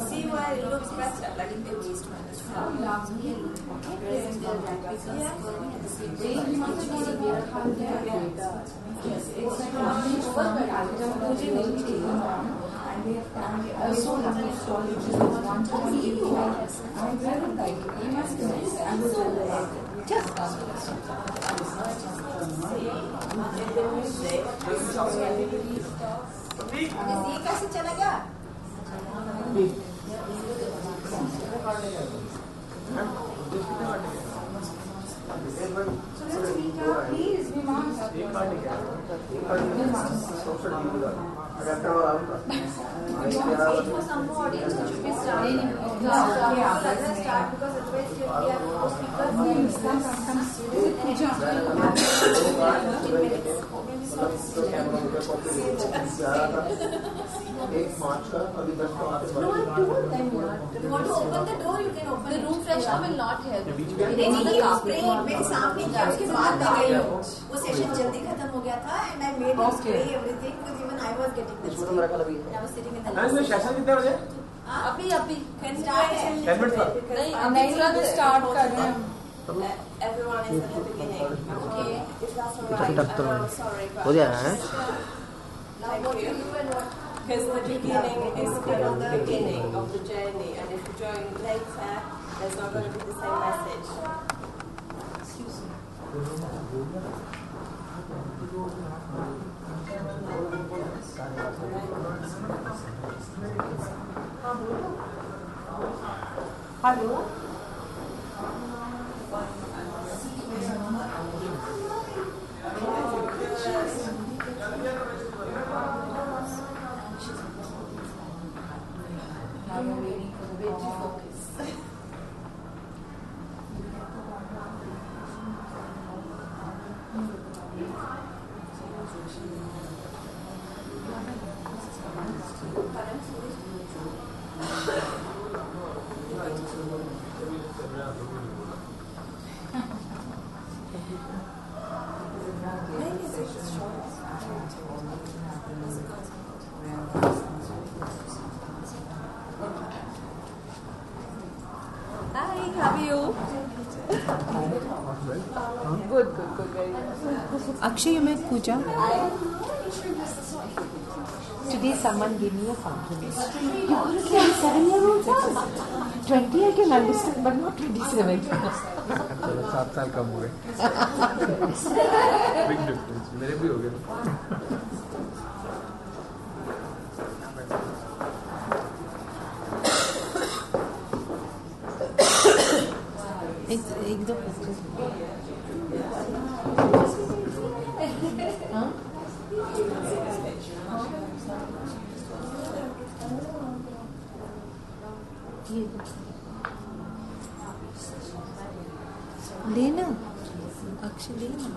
See where it looks better, like in the waist कैसे चलेगा? Please, we must. For some more audience, it should be starting. Start because otherwise we have एक मार्च का अभी 10 को आते No, I told them not. You want to open the door, you can open. The room freshener will not help. नहीं spray मेरे सामने किया उसके बाद मैं गई हूँ. वो सेशन जल्दी खत्म हो गया था and I made him spray everything because even I was getting this. I was sitting in the last. इसमें सेशन कितने बजे? अभी 10 minutes. नहीं तुरंत स्टार्ट कर रहे हैं. Everyone is at the beginning. Okay. If that's alright. Sorry. हो गया है? Now what do you do and what? Because the beginning is good on the beginning of the journey, and if you join later, there's not going to be the same message. Excuse me. Hello. Now you're waiting for the way to focus. Hi, how are you? Good, very good. Akshay, you met Pooja? Today someone gave me a compliment. You got a 27-year-old son? 20 I can understand, but not 27. 7 साल कम हो गए. Big difference. मेरे भी हो गए. एक दो हाँ लेना अक्षय लेना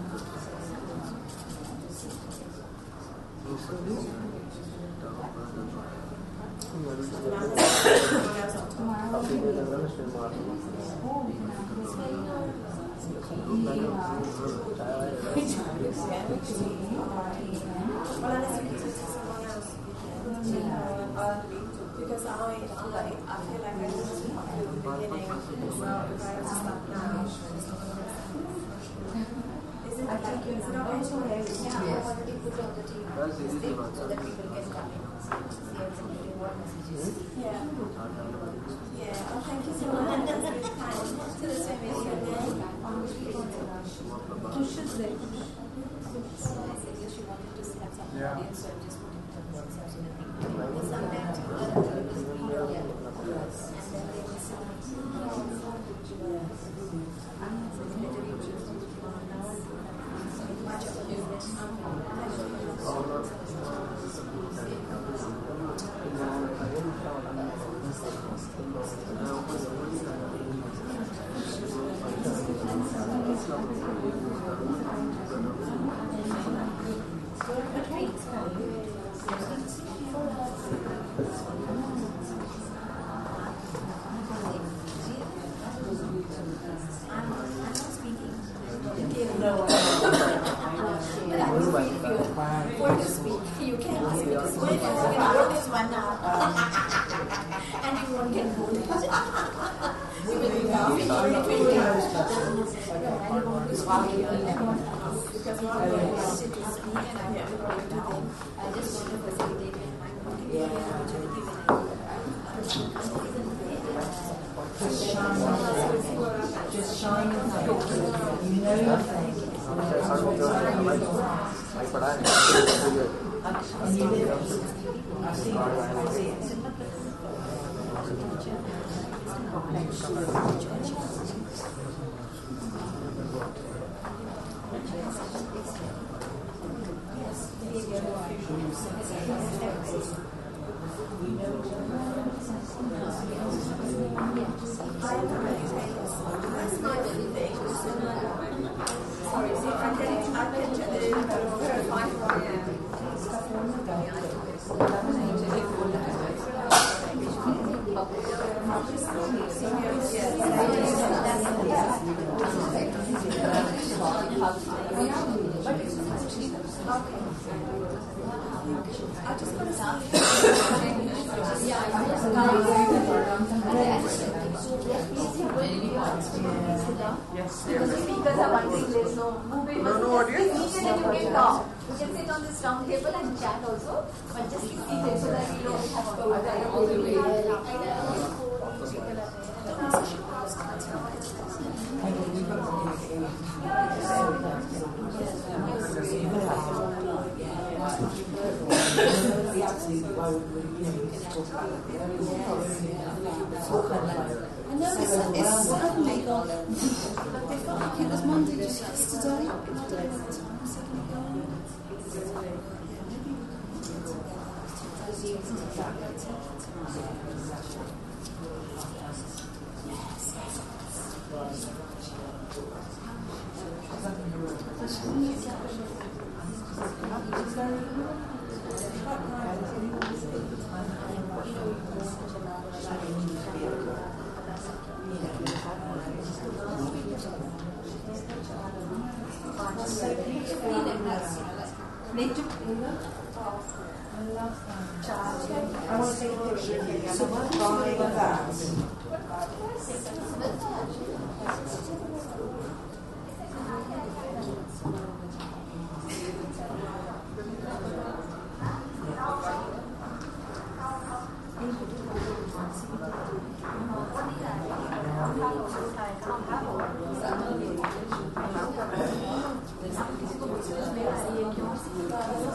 Because I feel like I was in the beginning, so I stop now. Is it okay to have it? Yeah, I already put on the TV so that people can come in. Yeah. Yeah. Oh, thank you so much. That's very kind. To the same as your name. You should say. So I said yes, she wanted to have some audience, so I just put it on so that people sometimes people are and then they listen. Much of a difference.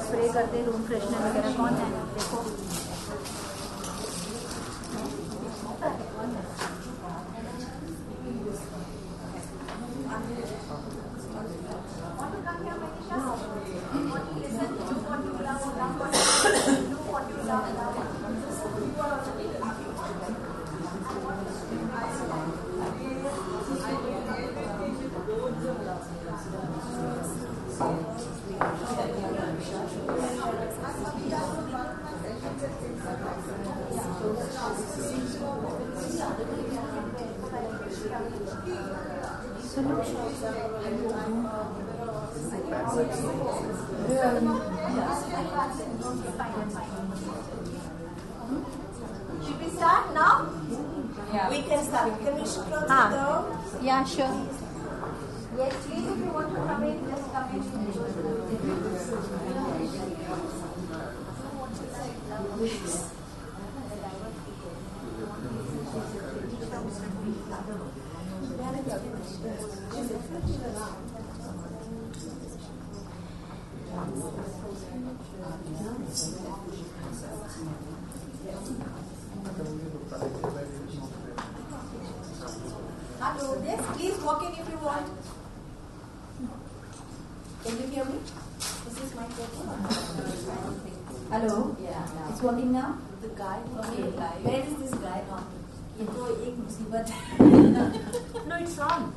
Spray करते room freshener वगैरह कौन है देखो Should we start now? Yeah. We can start. Can we close the door? Yeah, sure. Yes, please. If you want to come in, just come in. Hello, yes, please walk in if you want. Can you hear me? Is this my microphone? Hello? Yeah. It's working now? The guy? Okay. Where is this guy on? ये तो एक मुसीबत है. No, it's on.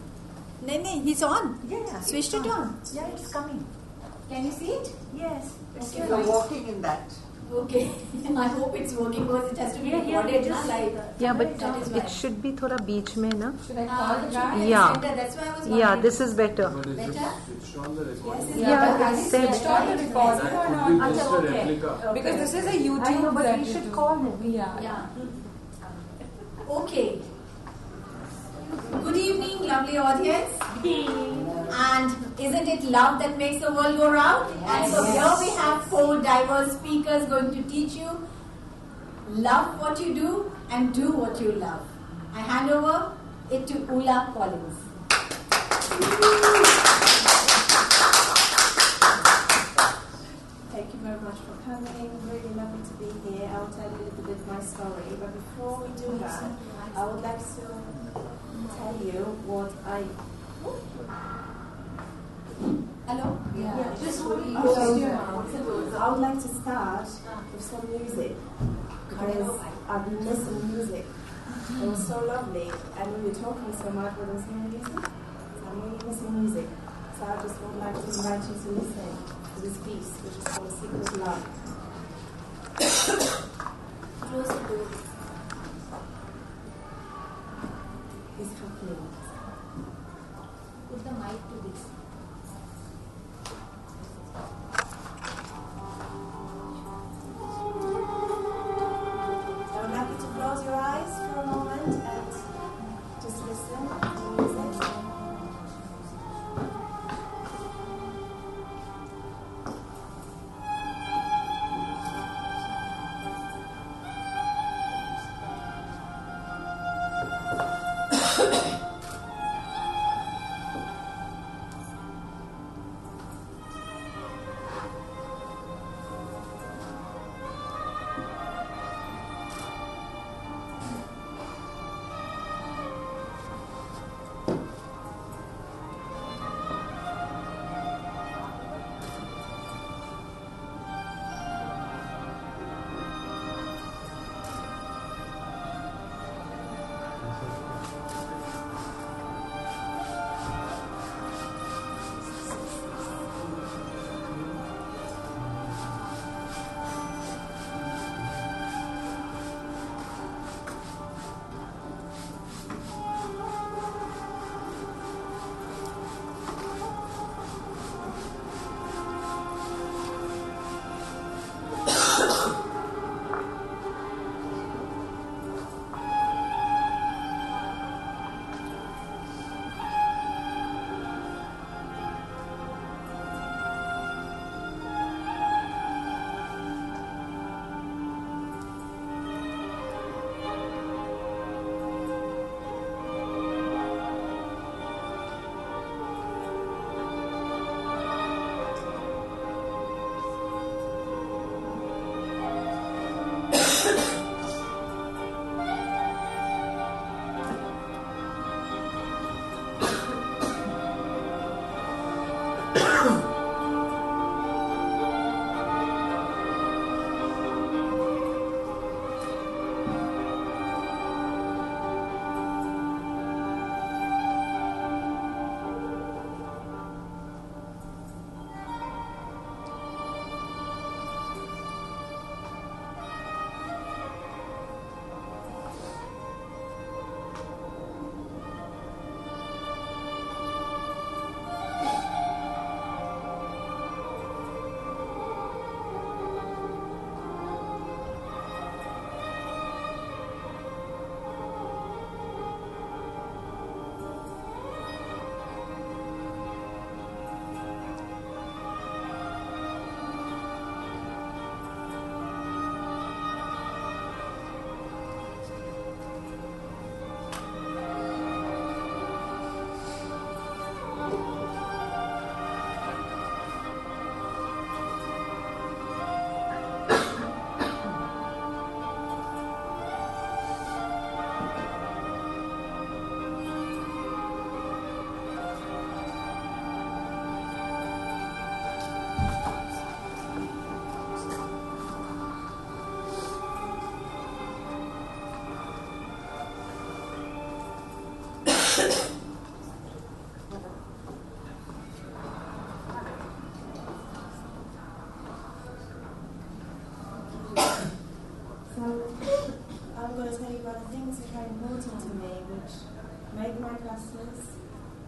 नहीं, he's on. Yeah. Switched it on. Yeah, it's coming. Can you see it? Yes. Okay. You're walking in that. Okay. I hope it's working because it has to be recorded. Yeah, but it should be thoda beech mein na. Should I call the guy? Yeah. That's why I was wondering. Yeah, this is better. Better? Yeah, it said. Because this is a YouTube. I know, but we should call him. Yeah. Okay. Good evening, lovely audience. And isn't it love that makes the world go round? And so here we have 4 diverse speakers going to teach you love what you do and do what you love. I hand over it to Ula Collins. Thank you very much for coming. Really lovely to be here. I'll tell you a little bit my story. But before we do that, I would like to tell you what I... Hello? Yeah, just I would like to start with some music because I've been missing music. It was so lovely. I know you're talking so much, but there's no music. So I'm really missing music. So I just would like to invite you to listen to this piece, which is called Secret Love. Close the door. It's happening. Put the mic to this. I would like you to close your eyes for a moment and just listen to the music. important to me, which make my classes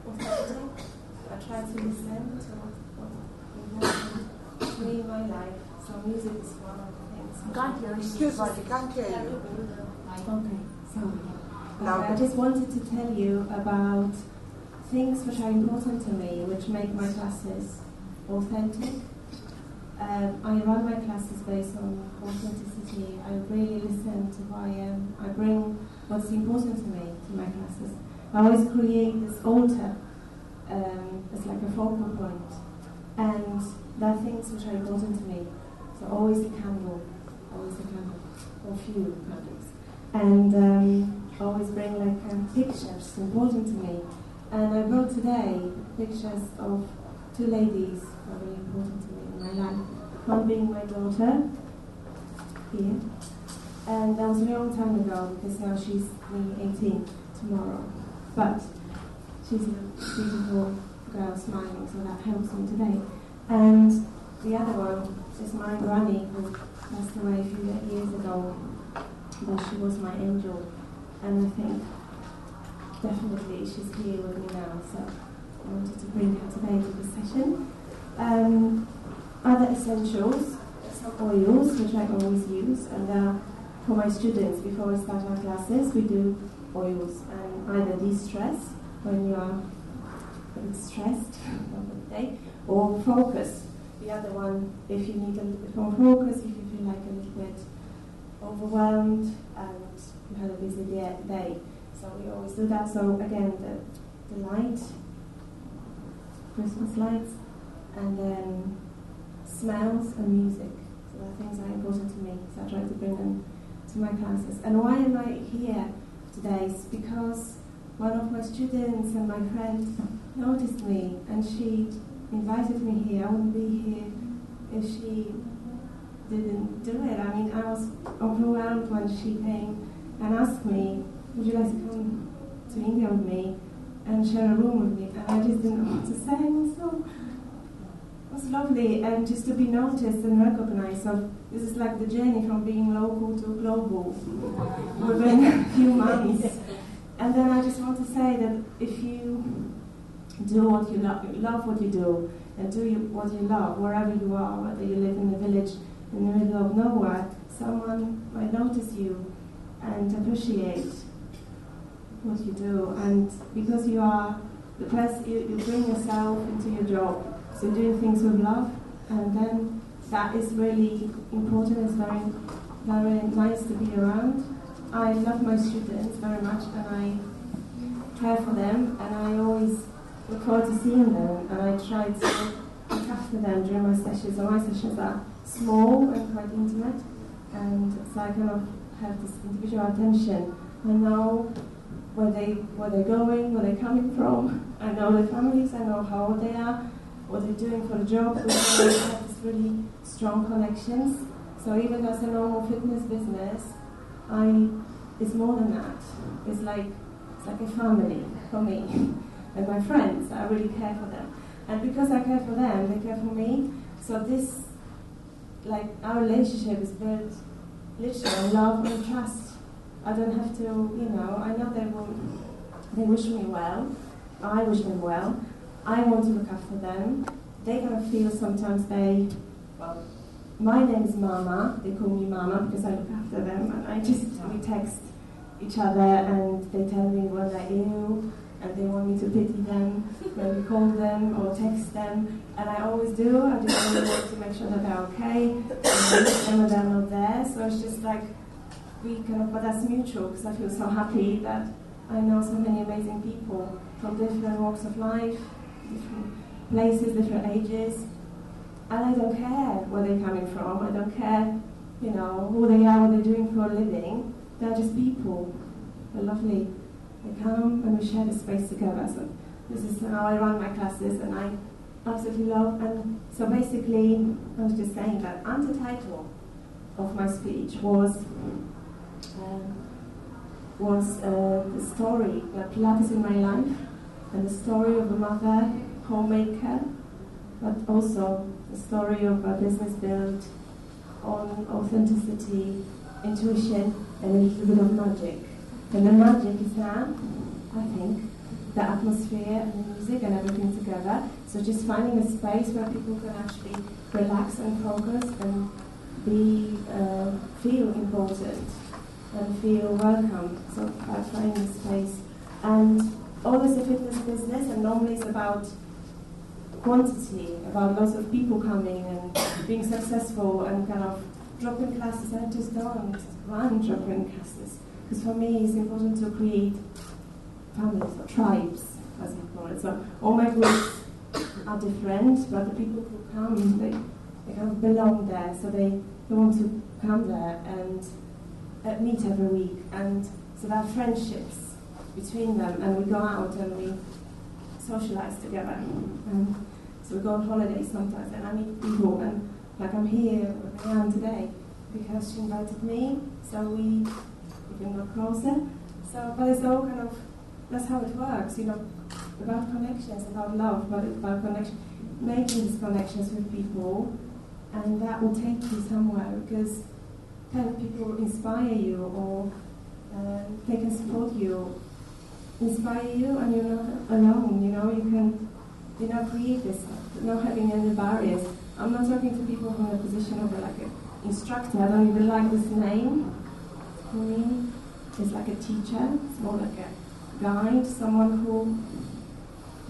authentic. I try to listen to what's important to me in my life. So music is one of the things. Can't hear you. Excuse me, I can't hear you. Okay, sorry. I just wanted to tell you about things which are important to me, which make my classes authentic. I run my classes based on authenticity. I really listen to who I am. I bring what's important to me to my classes. I always create this altar as like a focal point. And there are things which are important to me. So always a candle, or few candles. And always bring like pictures, important to me. And I brought today pictures of two ladies who are really important to me in my life. One being my daughter, here. And that was a long time ago, because now she's nearly 18 tomorrow. But she's a beautiful girl smiling, so that helps me today. And the other one is my granny, who passed away a few years ago. But she was my angel. And I think definitely she's here with me now, so I wanted to bring her today to the session. Other essentials, some oils, which I always use, and for my students, before we start our classes, we do oils, and either de-stress when you are a bit stressed over the day, or focus. The other one, if you need a little bit more focus, if you feel like a little bit overwhelmed and you had a busy day. So we always do that. So again, the light, Christmas lights, and then smells and music. So the things are important to me. So I try to bring them to my classes. And why am I here today? It's because one of my students and my friend noticed me, and she invited me here. I wouldn't be here if she didn't do it. I mean, I was overwhelmed when she came and asked me, would you like to come to India with me and share a room with me? And I just didn't know what to say. It was lovely, and just to be noticed and recognized. So this is like the journey from being local to global within a few months. And then I just want to say that if you do what you love what you do, and do what you love wherever you are, whether you live in a village in the middle of nowhere, someone might notice you and appreciate what you do. And because you are the person, you bring yourself into your job, so doing things with love, and then that is really important. It's very, very nice to be around. I love my students very much, and I care for them, and I always look forward to seeing them, and I try to look after them during my sessions. So my sessions are small and quite intimate, and so I kind of have this individual attention. I know where they're going, where they're coming from. I know their families, I know how old they are, what they're doing for the job. We have this really strong connections. So even as a normal fitness business, it's more than that. It's like a family for me. And my friends, I really care for them. And because I care for them, they care for me. So this, like, our relationship is built literally on love and trust. I don't have to, I know they wish me well. I wish them well. I want to look after them. They kind of feel sometimes my name is Mama. They call me Mama because I look after them. And we text each other, and they tell me when they're ill, and they want me to pity them when we call them or text them. And I always do. I just always want to make sure that they're okay, and they're not there. So it's just like, but that's mutual, because I feel so happy that I know so many amazing people from different walks of life, different places, different ages. And I don't care where they're coming from. I don't care, who they are, what they're doing for a living. They're just people. They're lovely. They come and we share the space together. So this is how I run my classes, and I absolutely love. And so basically, I was just saying that undertitle of my speech was the story, that Pilates in my life, and the story of a mother, homemaker, but also the story of a business built on authenticity, intuition, and a little bit of magic. And the magic is that, I think, the atmosphere and the music and everything together. So just finding a space where people can actually relax and focus and feel important and feel welcome. So by finding a space. And always a fitness business, and normally it's about quantity, about lots of people coming and being successful and kind of drop-in classes. I just don't run drop-in classes. Because for me it's important to create families or tribes, as I call it. So all my groups are different, but the people who come, they kind of belong there. So they want to come there and meet every week. And so there are friendships between them, and we go out and we socialize together. So we go on holidays sometimes, and I meet people, and like I'm here where I am today because she invited me, so we can go closer. So, but it's all kind of, that's how it works, about connections, about love, but about connection, making these connections with people, and that will take you somewhere, because kind of people inspire you, or they can support you, inspire you, and you're not alone, you can create this, not having any barriers. I'm not talking to people from the position of like an instructor. I don't even like this name. For me, it's like a teacher. It's more like a guide, someone who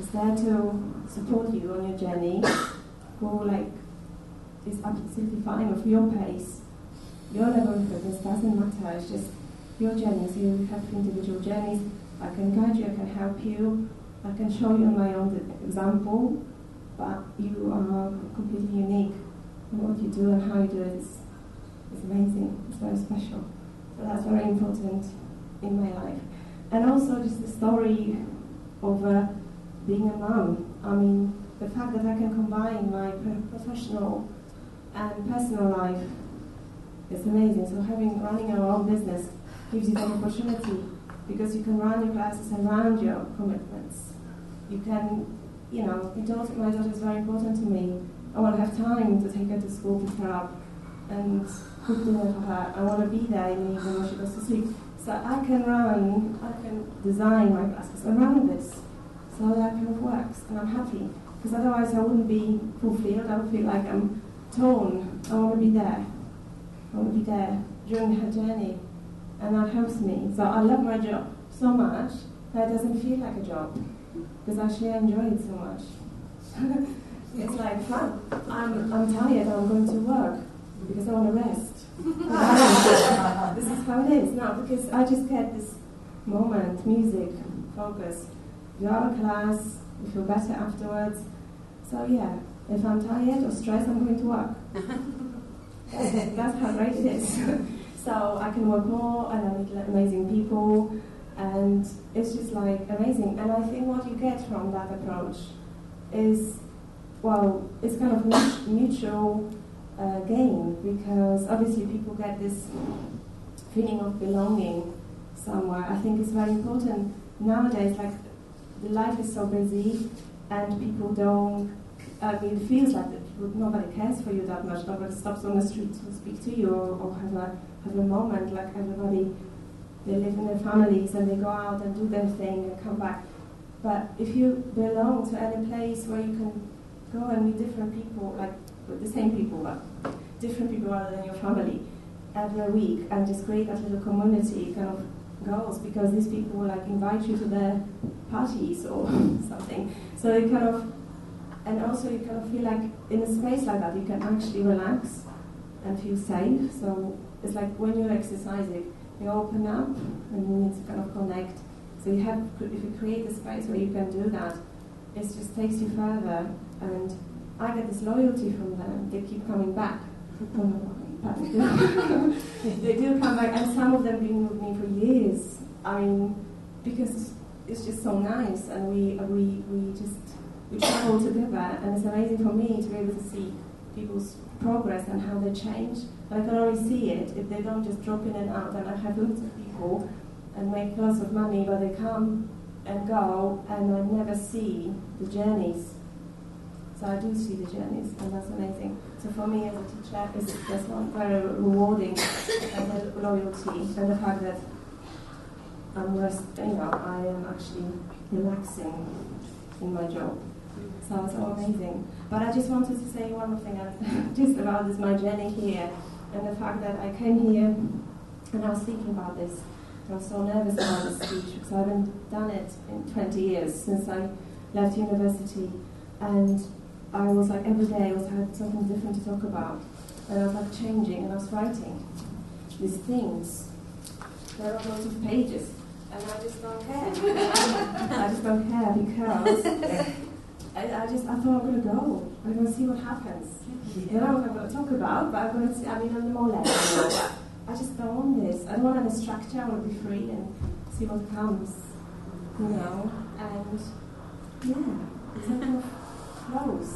is there to support you on your journey, who is absolutely fine with your pace. Your level of fitness doesn't matter. It's just your journey. So you have individual journeys. I can guide you. I can help you. I can show you my own example, but you are completely unique in what you do and how you do it. It's amazing. It's very special. So that's very important in my life. And also just the story of being a mom. I mean, the fact that I can combine my professional and personal life is amazing. So running our own business gives you the opportunity, because you can run your classes around your commitments. You can, my daughter is very important to me. I want to have time to take her to school, pick her up, and cook dinner for her. I want to be there in the evening when she goes to sleep. So I can design my classes around this. So that kind of works, and I'm happy. Because otherwise I wouldn't be fulfilled. I would feel like I'm torn. I want to be there. I want to be there during her journey. And that helps me. So I love my job so much that it doesn't feel like a job, because actually I enjoy it so much. It's like fun. I'm tired, I'm going to work because I want to rest. This is how it is now, because I just get this moment, music, focus. You have a class, you feel better afterwards. So yeah, if I'm tired or stressed, I'm going to work. That's how great it is. So I can work more, and I meet amazing people, and it's just amazing. And I think what you get from that approach is, it's kind of mutual gain, because obviously people get this feeling of belonging somewhere. I think it's very important nowadays. The life is so busy, and people don't. It feels like that nobody cares for you that much. Nobody stops on the street to speak to you or have a moment. Like everybody, they live in their families and they go out and do their thing and come back. But if you belong to any place where you can go and meet different people, the same people, but different people other than your family, every week, and just create that little community kind of goes, because these people will invite you to their parties or something. So you kind of, and also you kind of feel like in a space like that you can actually relax and feel safe. So it's like when you're exercising, you open up and you need to kind of connect. So if you create a space where you can do that, it just takes you further. And I get this loyalty from them. They keep coming back. They do come back, and some of them have been with me for years. I mean, because it's just so nice, and we travel together, and it's amazing for me to be able to see people's progress and how they change. But I can only see it if they don't just drop in and out. And I have lots of people and make lots of money, but they come and go, and I never see the journeys. So I do see the journeys, and that's amazing. So for me as a teacher, it's just very rewarding, and the loyalty, and the fact that I am actually relaxing in my job. So it's all amazing. But I just wanted to say one more thing just about this, my journey here, and the fact that I came here and I was thinking about this. I was so nervous about the speech because I haven't done it in 20 years since I left university, and I was like every day I had something different to talk about, and I was like changing, and I was writing these things. There are lots of pages, and I just don't care. I just don't care because I thought I'm going to go. I'm going to see what happens. You know what I'm going to talk about, but I'm going to see, I'm more less. I just don't want this. I don't want any structure. I want to be free and see what comes, and it kind of flows.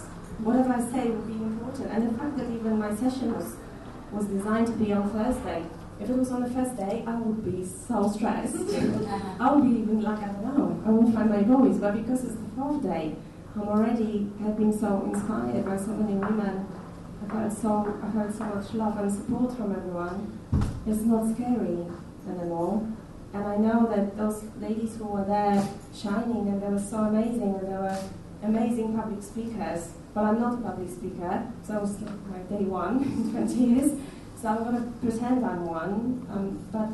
Whatever I say will be important. And the fact that even my session was designed to be on Thursday. If it was on the first day, I would be so stressed. I would be even like, I don't know, I won't find my voice. But because it's the fourth day, have been so inspired by so many women. I heard so much love and support from everyone. It's not scary anymore. And I know that those ladies who were there shining, and they were so amazing, and they were amazing public speakers. But I'm not a public speaker, so I was like day one in 20 years. So I'm going to pretend I'm one. But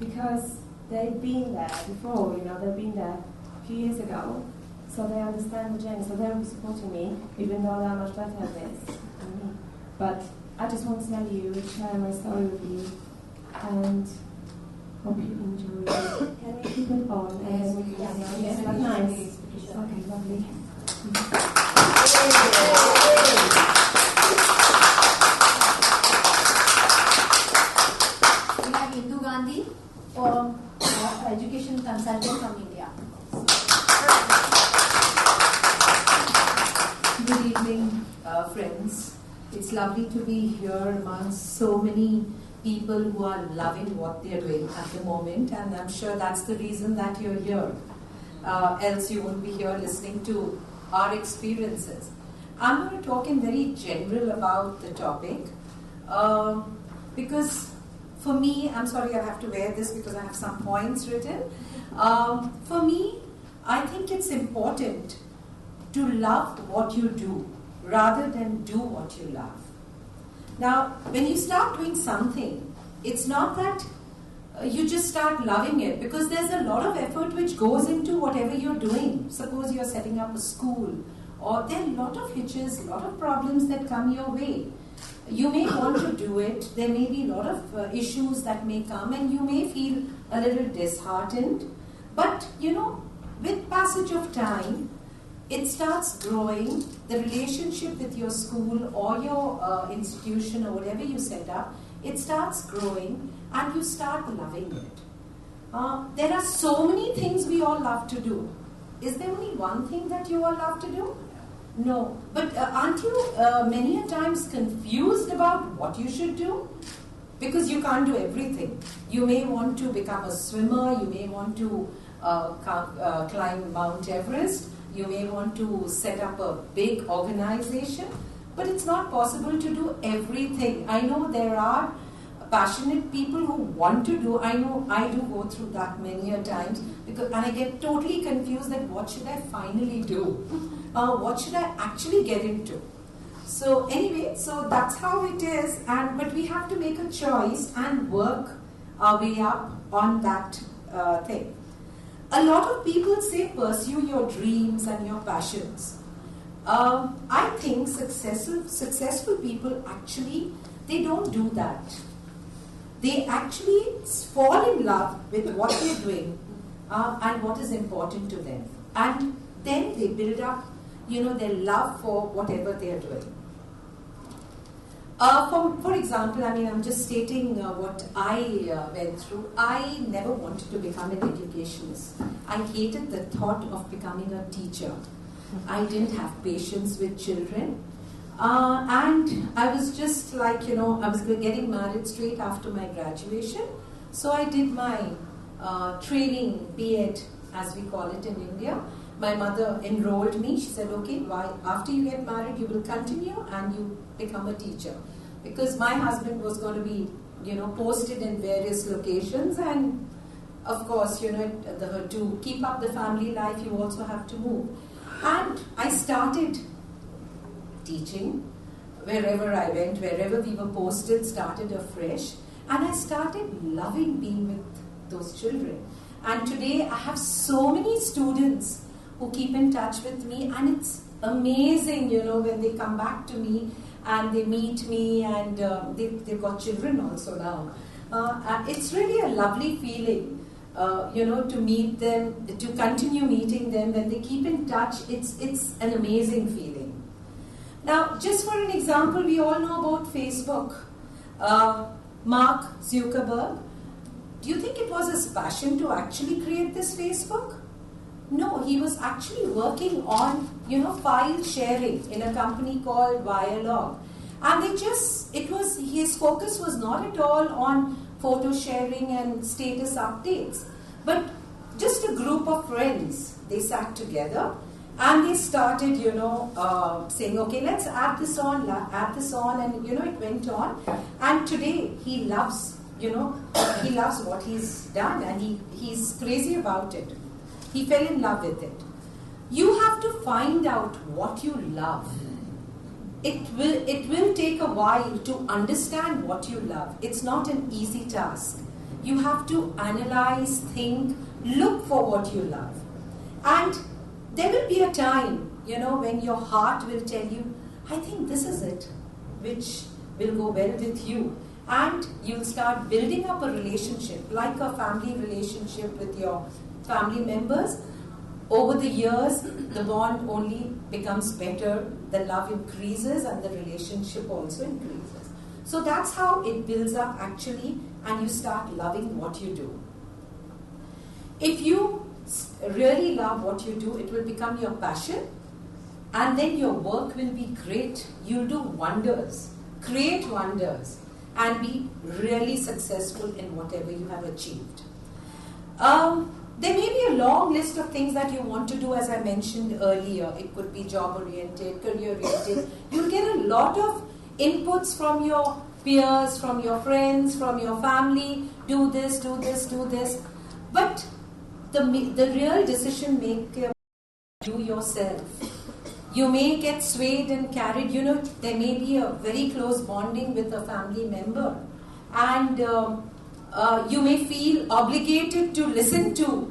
because they've been there before, they've been there a few years ago, so they understand the journey. So they'll be supporting me, even though they're much better at this than me. But I just want to tell you, share my story with you, and hope you enjoy it. Can we keep it on? Yes, that's nice. Okay, lovely. We have Indu Gandhi, education consultant from India. Good evening, friends. It's lovely to be here amongst so many people who are loving what they're doing at the moment, and I'm sure that's the reason that you're here. Else you won't be here listening to our experiences. I'm going to talk in very general about the topic because for me, I'm sorry I have to wear this because I have some points written. For me, I think it's important to love what you do rather than do what you love. Now, when you start doing something, it's not that you just start loving it, because there's a lot of effort which goes into whatever you're doing. Suppose you're setting up a school, or there are a lot of hitches, a lot of problems that come your way. You may want to do it, there may be a lot of issues that may come, and you may feel a little disheartened. But, with passage of time, it starts growing. The relationship with your school or your institution or whatever you set up, it starts growing and you start loving it. There are so many things we all love to do. Is there only one thing that you all love to do? No. But aren't you many a times confused about what you should do? Because you can't do everything. You may want to become a swimmer, you may want to climb Mount Everest, you may want to set up a big organization, but it's not possible to do everything. I know there are passionate people who want to do. I know I do go through that many a times, and I get totally confused that what should I finally do? What should I actually get into? So anyway, so that's how it is. But we have to make a choice and work our way up on that thing. A lot of people say pursue your dreams and your passions. I think successful people actually, they don't do that. They actually fall in love with what they're doing and what is important to them. And then they build up, their love for whatever they're doing. For example, I'm just stating what I went through. I never wanted to become an educationist. I hated the thought of becoming a teacher. I didn't have patience with children. And I was just like, I was getting married straight after my graduation. So I did my training, B.Ed, as we call it in India. My mother enrolled me. She said, okay, after you get married, you will continue and you become a teacher. Because my husband was going to be, posted in various locations, and of course, to keep up the family life, you also have to move. And I started teaching wherever I went, wherever we were posted, started afresh. And I started loving being with those children. And today I have so many students who keep in touch with me, and it's amazing, when they come back to me and they meet me, and they've got children also now. It's really a lovely feeling, to meet them, to continue meeting them. When they keep in touch, it's an amazing feeling. Now, just for an example, we all know about Facebook. Mark Zuckerberg, do you think it was his passion to actually create this Facebook? No, he was actually working on, file sharing in a company called Vayjayanti. And his focus was not at all on photo sharing and status updates, but just a group of friends. They sat together and they started, saying, okay, let's add this on, and, it went on. And today he loves, what he's done, and he's crazy about it. He fell in love with it. You have to find out what you love. It will take a while to understand what you love. It's not an easy task. You have to analyze, think, look for what you love. And there will be a time, when your heart will tell you, I think this is it, which will go well with you. And you'll start building up a relationship, like a family relationship with your family members. Over the years, the bond only becomes better, the love increases, and the relationship also increases. So that's how it builds up actually, and you start loving what you do. If you really love what you do, it will become your passion, and then your work will be great. You'll do wonders, create wonders, and be really successful in whatever you have achieved. There may be a long list of things that you want to do, as I mentioned earlier. It could be job-oriented, career-oriented. You'll get a lot of inputs from your peers, from your friends, from your family. Do this, do this, do this. But the real decision maker, you yourself. You may get swayed and carried. There may be a very close bonding with a family member. And you may feel obligated to listen to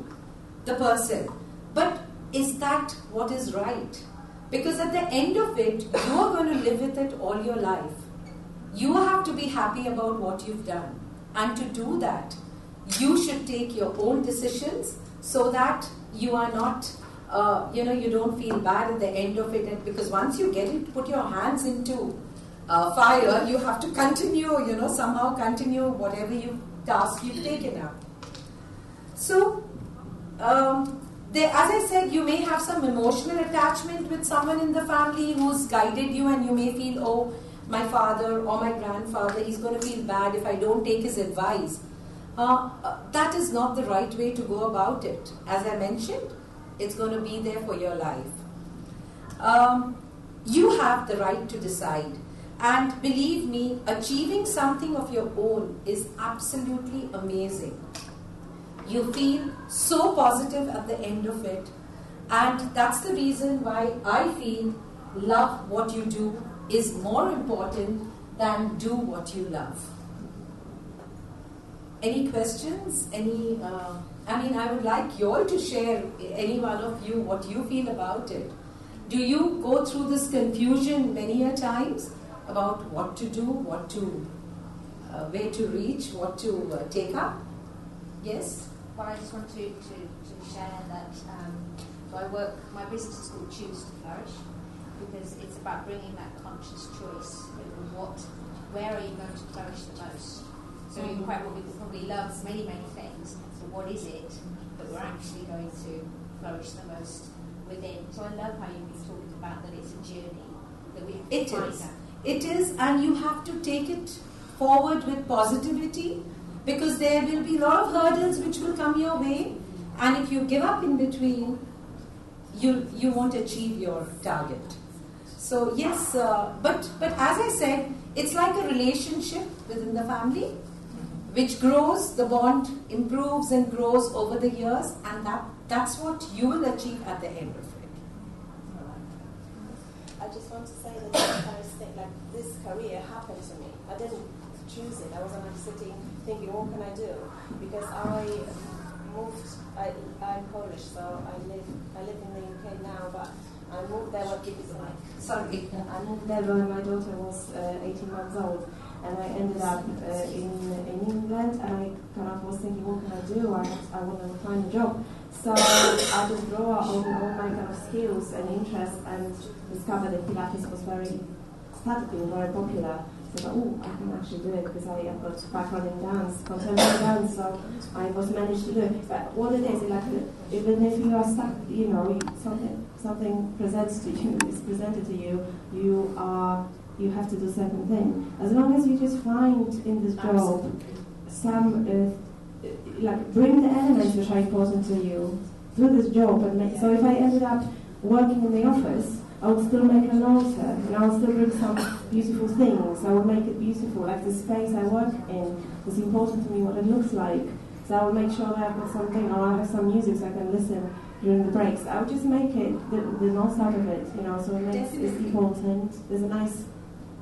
the person. But is that what is right? Because at the end of it, you are going to live with it all your life. You have to be happy about what you've done. And to do that, you should take your own decisions so that you are not, you don't feel bad at the end of it. Because once you get it, put your hands into fire, you have to continue, somehow continue whatever task you've taken up. So, as I said, you may have some emotional attachment with someone in the family who's guided you, and you may feel, oh, my father or my grandfather, he's going to feel bad if I don't take his advice. That is not the right way to go about it. As I mentioned, it's going to be there for your life. You have the right to decide. And believe me, achieving something of your own is absolutely amazing. You feel so positive at the end of it. And that's the reason why I feel love what you do is more important than do what you love. Any questions? I would like you all to share, any one of you, what you feel about it. Do you go through this confusion many a times about what to do, where to reach, what to take up? Yes? Well, I just want to share that my business is called Choose to Flourish, because it's about bringing that conscious choice over where are you going to flourish the most. So you probably love many, many things, so what is it that we're actually going to flourish the most within? So I love how you've been talking about that it's a journey, that we have to find that. It is, and you have to take it forward with positivity, because there will be a lot of hurdles which will come your way, and if you give up in between, you won't achieve your target. So yes, but as I said, it's like a relationship within the family. which grows, the bond improves and grows over the years, and that's what you will achieve at the end of it. I just want to say that sometimes like this career happened to me. I didn't choose it. I wasn't like sitting thinking, what can I do? Because I moved. I'm Polish, so I live in the UK now, but I moved there when I moved there when my daughter was 18 months old, and I ended up in England, and I kind of was thinking, what can I do? I want to find a job. So I just draw on all my kind of skills and interests, and discovered that Pilates was started being very popular. So I thought, I can actually do it because I have got background in dance, contemporary dance, so I was managed to do it. But what it is like, even if you are stuck, something presents to you, is presented to you, you have to do certain thing. As long as you just find in this job some, bring the elements which are important to you, do this job, and so if I ended up working in the office, I would still make an altar, and I would still bring some beautiful things. I would make it beautiful, like the space I work in is important to me, what it looks like. So I would make sure that I've got something, or I have some music so I can listen during the breaks. I would just make it the most out of it, so it makes it important. There's a nice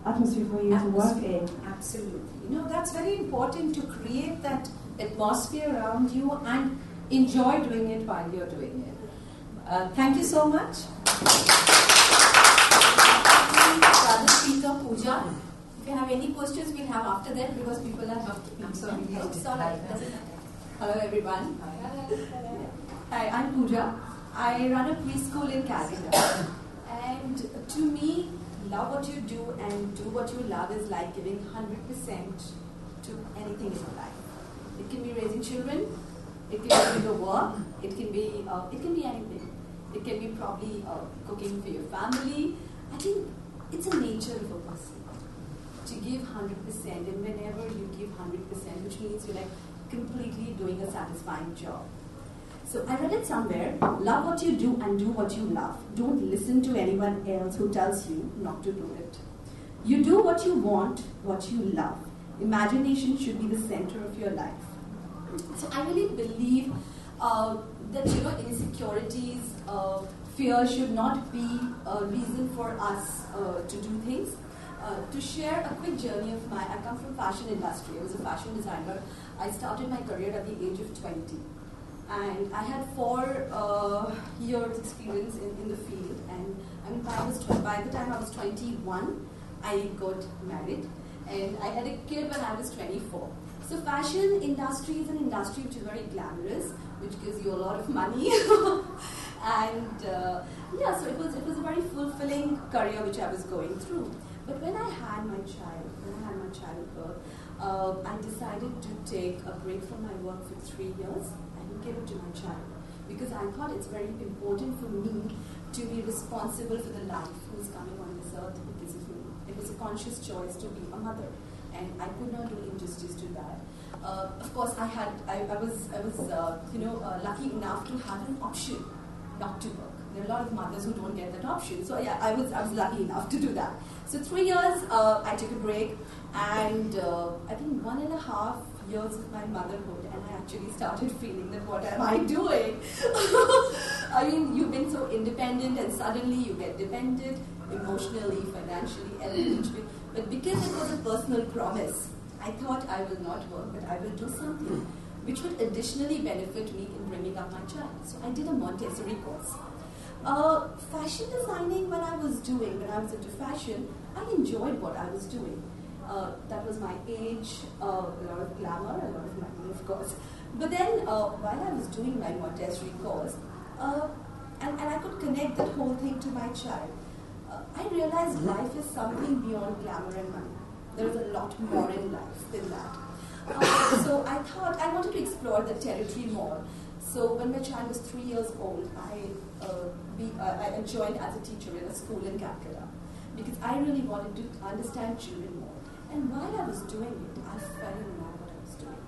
atmosphere for you to work in. Absolutely. That's very important, to create that atmosphere around you and enjoy doing it while you're doing it. Thank you so much. Other speaker, Pooja. If you have any questions, we'll have after that because people are not. I'm sorry. Hello, everyone. Hi, I'm Pooja. I run a preschool in Calcutta. And to me, love what you do and do what you love is like giving 100% to anything in your life. It can be raising children, it can be your work, it can be anything. It can be probably cooking for your family. I think it's a nature of a person to give 100%, and whenever you give 100%, which means you're like completely doing a satisfying job. So I read it somewhere, love what you do and do what you love. Don't listen to anyone else who tells you not to do it. You do what you want, what you love. Imagination should be the center of your life. So I really believe that insecurities, fear should not be a reason for us to do things. To share a quick journey of mine, I come from fashion industry. I was a fashion designer. I started my career at the age of 20. And I had 4 years experience in the field. And by the time I was 21, I got married. And I had a kid when I was 24. So fashion industry is an industry which is very glamorous, which gives you a lot of money. And so it was a very fulfilling career which I was going through. But when I had my childbirth, I decided to take a break from my work for 3 years and give it to my child. Because I thought it's very important for me to be responsible for the life who's coming on this earth because of me. It was a conscious choice to be a mother, and I could not do injustice to that. Of course, I was lucky enough to have an option not to work. There are a lot of mothers who don't get that option. So yeah, I was lucky enough to do that. So 3 years, I took a break, and I think 1.5 years of my motherhood, and I actually started feeling that what am I doing? I mean, you've been so independent, and suddenly you get dependent emotionally, financially, everything. But because it was a personal promise, I thought I will not work, but I will do something which would additionally benefit me in bringing up my child. So I did a Montessori course. Fashion designing, when I was into fashion, I enjoyed what I was doing. That was my age, a lot of glamour, a lot of money, of course. But then, while I was doing my Montessori course, and I could connect that whole thing to my child, I realized life is something beyond glamour and money. There is a lot more in life than that. So I thought I wanted to explore the territory more. So when my child was 3 years old, I joined as a teacher in a school in Calcutta because I really wanted to understand children more. And while I was doing it, I fell in love with what I was doing.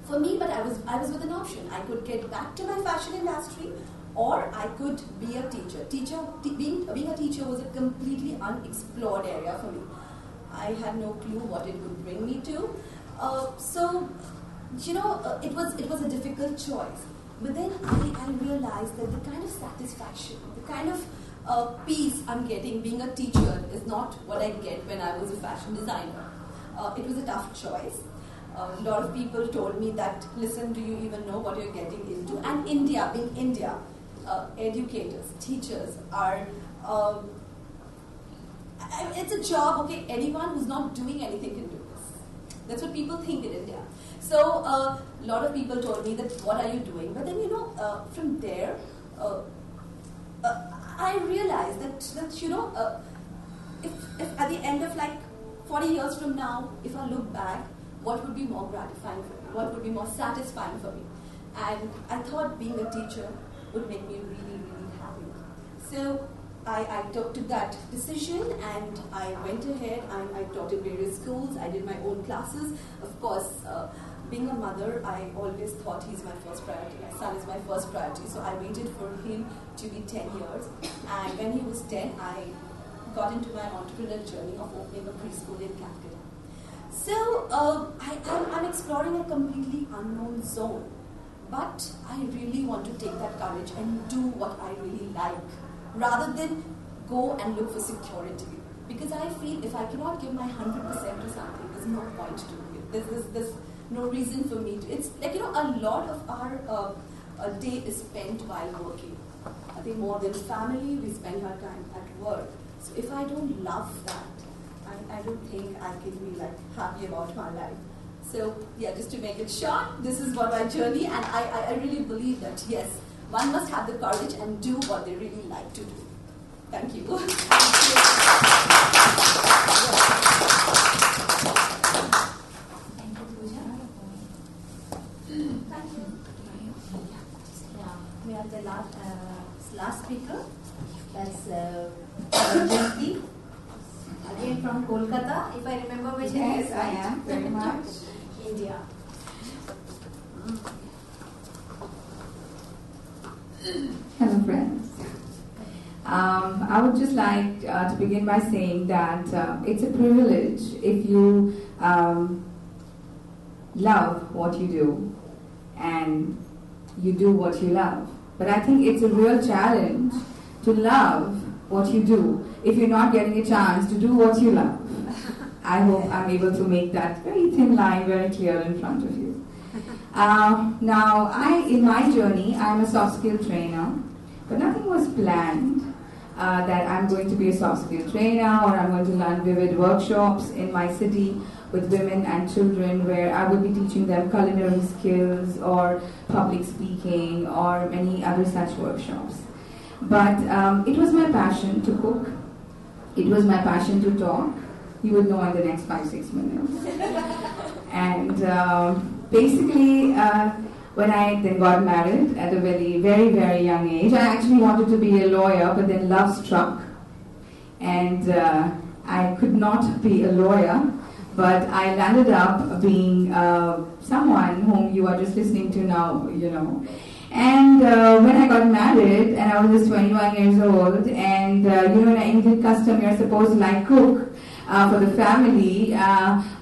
For me, but I was with an option. I could get back to my fashion industry, or I could be a teacher. Being a teacher was a completely unexplored area for me. I had no clue what it would bring me to. So, it was a difficult choice. But then I realized that the kind of satisfaction, the kind of peace I'm getting being a teacher is not what I get when I was a fashion designer. It was a tough choice. A lot of people told me that, listen, do you even know what you're getting into? And India, being India, educators, teachers are, it's a job, okay, anyone who's not doing anything can do this. That's what people think in India. So a lot of people told me that, what are you doing? But then, from there, I realized that if at the end of 40 years from now, if I look back, what would be more gratifying for me? What would be more satisfying for me? And I thought being a teacher would make me really, really happy. So I took that decision and I went ahead and I taught in various schools. I did my own classes. Of course, being a mother, I always thought he's my first priority. My son is my first priority. So I waited for him to be 10 years. And when he was 10, I got into my entrepreneurial journey of opening a preschool in Calcutta. So I'm exploring a completely unknown zone. But I really want to take that courage and do what I really like, rather than go and look for security. Because I feel if I cannot give my 100% to something, there's no point to it. There's no reason for me to. It's a lot of our day is spent while working. I think more than family, we spend our time at work. So if I don't love that, I don't think I can be happy about my life. So yeah, just to make it short, this is what my journey, and I really believe that yes, one must have the courage and do what they really like to do. Thank you. Thank you, Pooja. Thank you. Yeah, we have the last speaker. That's Vayjayanti, again from Kolkata, if I remember which yes, is I right. am very much. India. Hello, friends. I would just like to begin by saying that it's a privilege if you love what you do and you do what you love. But I think it's a real challenge to love what you do if you're not getting a chance to do what you love. I hope I'm able to make that very thin line very clear in front of you. Now, in my journey, I'm a soft skill trainer, but nothing was planned that I'm going to be a soft skill trainer or I'm going to run vivid workshops in my city with women and children where I would be teaching them culinary skills or public speaking or many other such workshops. But it was my passion to cook. It was my passion to talk. You would know in the next 5-6 minutes. And basically, when I then got married at a very, very, very young age, I actually wanted to be a lawyer, but then love struck. And I could not be a lawyer, but I landed up being someone whom you are just listening to now, And when I got married, and I was just 21 years old, and in an Indian custom, you're supposed to cook for the family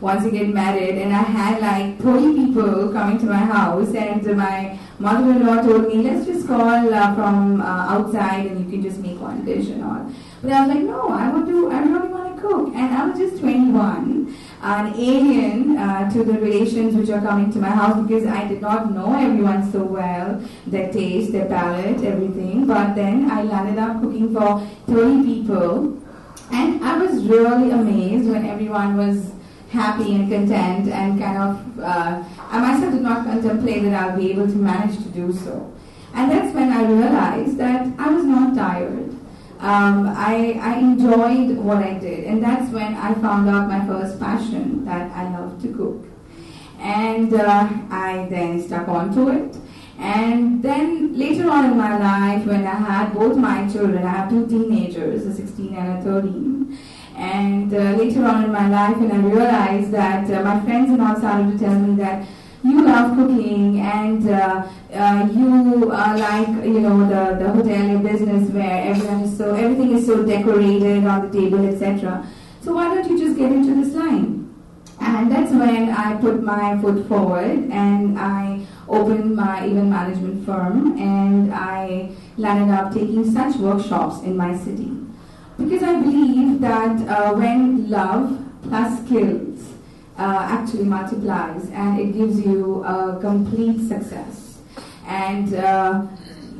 once you get married, and I had 30 people coming to my house, and my mother-in-law told me, let's just call from outside, and you can just make one dish and all. But I was like, no, I really want to cook, and I was just 21. An alien to the relations which are coming to my house because I did not know everyone so well, their taste, their palate, everything. But then I landed up cooking for 30 people, and I was really amazed when everyone was happy and content and kind of, I myself did not contemplate that I'll be able to manage to do so. And that's when I realized that I was not tired. I enjoyed what I did, and that's when I found out my first passion, that I love to cook. And I then stuck onto it. And then later on in my life, when I had both my children, I have 2 teenagers, a 16 and a 13. And later on in my life, when I realized that my friends and all started to tell me that you love cooking and you like, the hotelier business where everything is so decorated on the table, etc. So why don't you just get into this line? And And that's when I put my foot forward and I opened my event management firm, and I landed up taking such workshops in my city. Because I believe that when love plus skills actually multiplies, and it gives you a complete success. And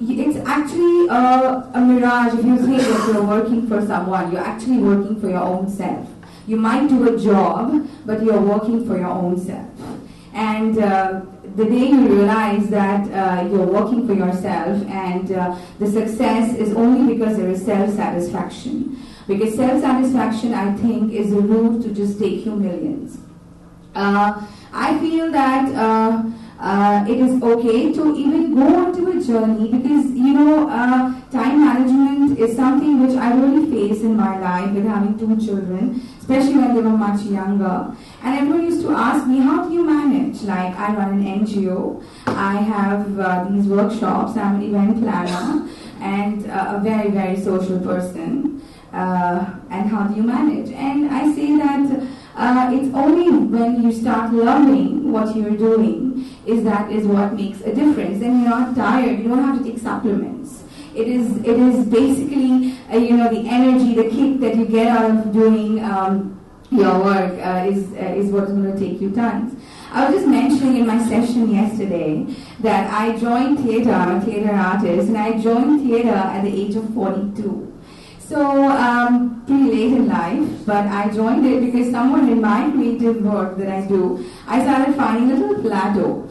it's actually a mirage if you think that you're working for someone. You're actually working for your own self. You might do a job, but you're working for your own self. And the day you realize that you're working for yourself, and the success is only because there is self-satisfaction. Because self-satisfaction, I think, is the route to just take you millions. I feel that it is okay to even go onto a journey, because time management is something which I really face in my life with having 2 children, especially when they were much younger. And everyone used to ask me, how do you manage? Like, I run an NGO, I have these workshops, I'm an event planner, and a very, very social person. And how do you manage? And I say that it's only when you start loving what you're doing is what makes a difference. And you're not tired, you don't have to take supplements. It is basically the energy, the kick that you get out of doing your work is what's going to take you tons. I was just mentioning in my session yesterday that I joined theatre. I'm a theatre artist, and I joined theatre at the age of 42. So, pretty late in life, but I joined it because someone in my creative work that I do, I started finding a little plateau.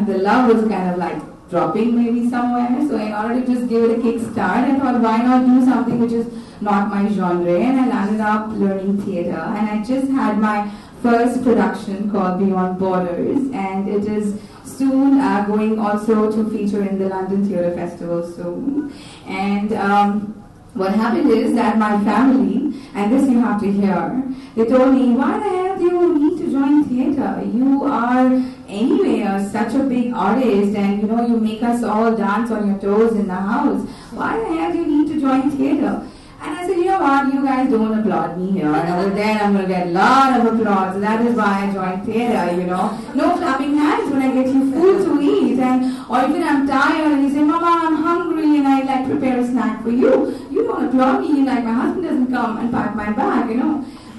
The love was kind of like dropping maybe somewhere, so in order to just give it a kickstart, I thought, why not do something which is not my genre, and I landed up learning theatre, and I just had my first production called Beyond Borders, and it is soon going also to feature in the London Theatre Festival soon. And what happened is that my family, and this you have to hear, they told me, why the hell do you need to join theatre? You are anyway such a big artist, and you make us all dance on your toes in the house. Why the hell do you need to join theatre? And I said, you know what, you guys don't applaud me here, and over there I'm going to get a lot of applause. So that is why I joined theatre, No clapping hands when I get you food to eat, or even I'm tired and you say, Mama, I'm hungry, and I prepare a snack for you. You don't applaud me, my husband doesn't come and pat my back,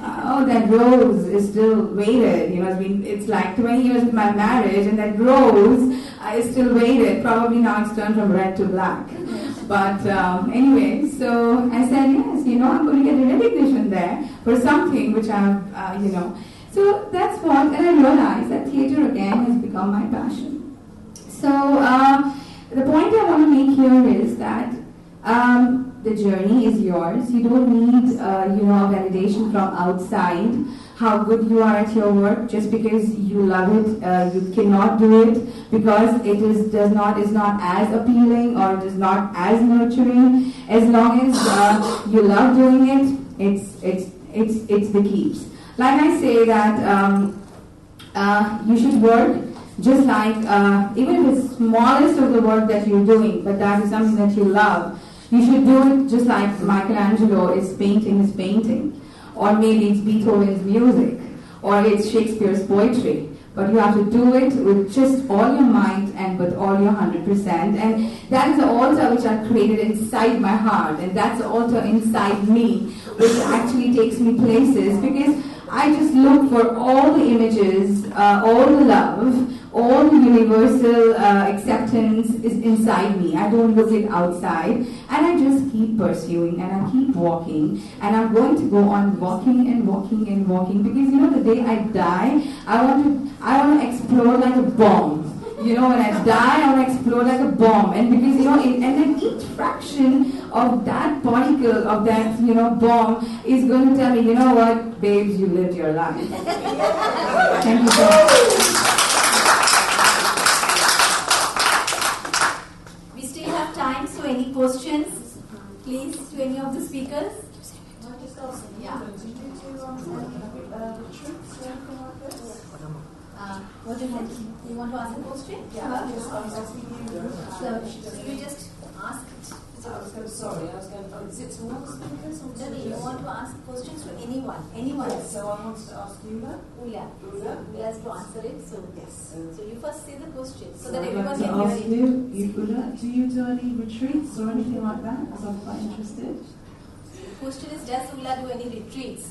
Oh, that rose is still weighted, it's like 20 years of my marriage, and that rose is still weighted. Probably now it's turned from red to black. But anyway, so I said, yes, I'm going to get a recognition there for something which I've, So that's what, and I realized that theatre again has become my passion. So the point I want to make here is that the journey is yours. You don't need, validation from outside, how good you are at your work. Just because you love it, you cannot do it because it is not as appealing or it is not as nurturing. As long as you love doing it, it's the keeps. Like I say that you should work just like even if it's smallest of the work that you're doing, but that is something that you love. You should do it just like Michelangelo is painting his painting, or maybe it's Beethoven's music, or it's Shakespeare's poetry. But you have to do it with just all your might and with all your 100%. And that is the altar which I created inside my heart, and that's the altar inside me, which actually takes me places, because I just look for all the images, all the love, all the universal acceptance is inside me. I don't look it outside, and I just keep pursuing, and I keep walking, and I'm going to go on walking and walking and walking, because the day I die, I want to explode like a bomb. When I die, I want to explode like a bomb, and because and then each fraction of that particle of that bomb is going to tell me, you know what, babes, you lived your life. Thank you so much. We still have time, so any questions, please, to any of the speakers? Yeah. What do you want? You want to ask a question? Yeah. So you just ask it. Sorry, I was going to. Is it to all speakers or No, you want to ask questions to anyone? Anyone? Yes, so I wanted to ask Ula. Ula. Ula has to answer it. So yes. So you first say the question so So that I'd everyone like to can ask hear it. you, Ula, do you do any retreats or anything like that? Because I'm quite interested. The question is, does Ula do any retreats?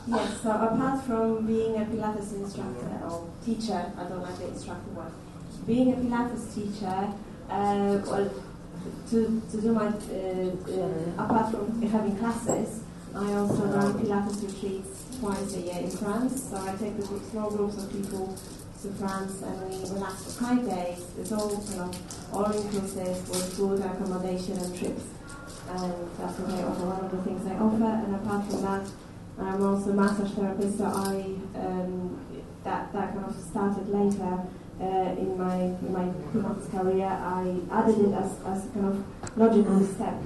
Yes, so apart from being a Pilates instructor or teacher, I don't like the instructor word, being a Pilates teacher, well, to do my, apart from having classes, I also run Pilates retreats twice a year in France. So I take small groups of people to France and we relax for 5 days. It's all all inclusive with food, accommodation and trips. And that's what I offer, one of the things I offer. And apart from that, I'm also a massage therapist, so that kind of started later in my Pilates career. I added it as a kind of logical step,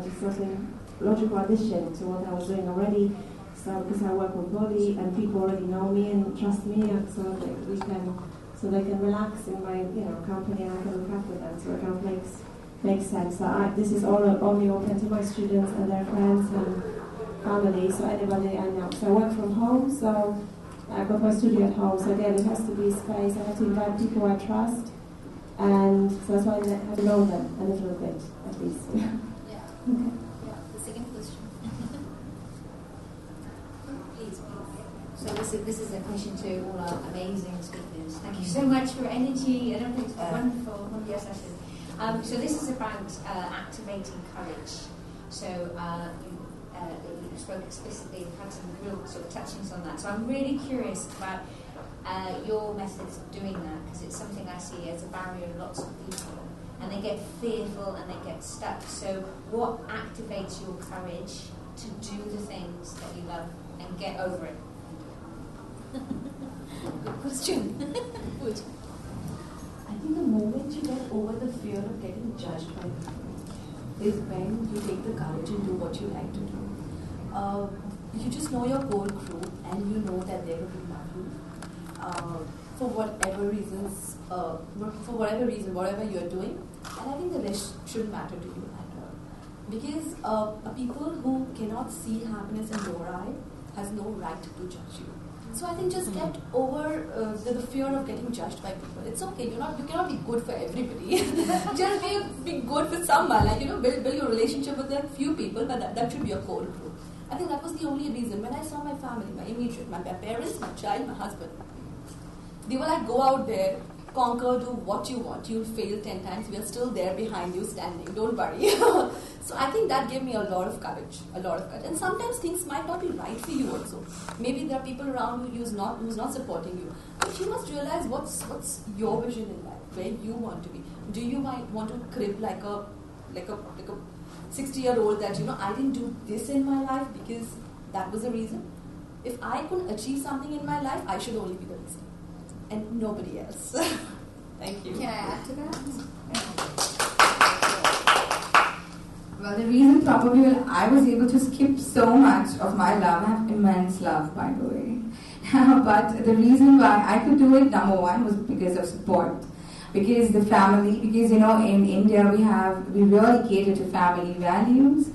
just something logical addition to what I was doing already. So because I work with body and people already know me and trust me, and so they can relax in my company and I can look after them. So it kind of makes sense. So this is all only open to my students and their friends and family, so anybody I know. So I work from home, so I've got my studio at home, so again, it has to be space. I have to invite people I trust, and so that's why I have to know them a little bit, at least. Yeah. Okay. Yeah. The second question. Please. So this is a question to all our amazing speakers. Thank you so much for your energy. I don't think it's wonderful session. So this is about activating courage. So you spoke explicitly and had some real sort of touchings on that. So I'm really curious about your methods of doing that, because it's something I see as a barrier in lots of people. And they get fearful and they get stuck. So what activates your courage to do the things that you love and get over it? Good question. Good. I think the moment you get over the fear of getting judged by people is when you take the courage and do what you like to do. You just know your whole crew and you know that they will love you for whatever reasons, whatever you're doing. And I think the rest shouldn't matter to you at all. Because people who cannot see happiness in your eye has no right to judge you. So I think just get over the fear of getting judged by people. It's okay. You cannot be good for everybody. Just be good for someone. Build your relationship with a few people, but that should be your core group. I think that was the only reason. When I saw my family, my immediate, my parents, my child, my husband, they were like, go out there, conquer, do what you want. You'll fail 10 times. We are still there behind you, standing. Don't worry. So I think that gave me a lot of courage. And sometimes things might not be right for you also. Maybe there are people around you who's not supporting you. But you must realize what's your vision in life, where you want to be. Do you want to crib like a 60-year-old that I didn't do this in my life because that was a reason? If I could achieve something in my life, I should only be the reason, and nobody else. Thank you. Can I add to that? Well, the reason probably I was able to skip so much of my love. I have immense love, by the way. But the reason why I could do it, number one, was because of support. Because the family, because in India we really cater to family values.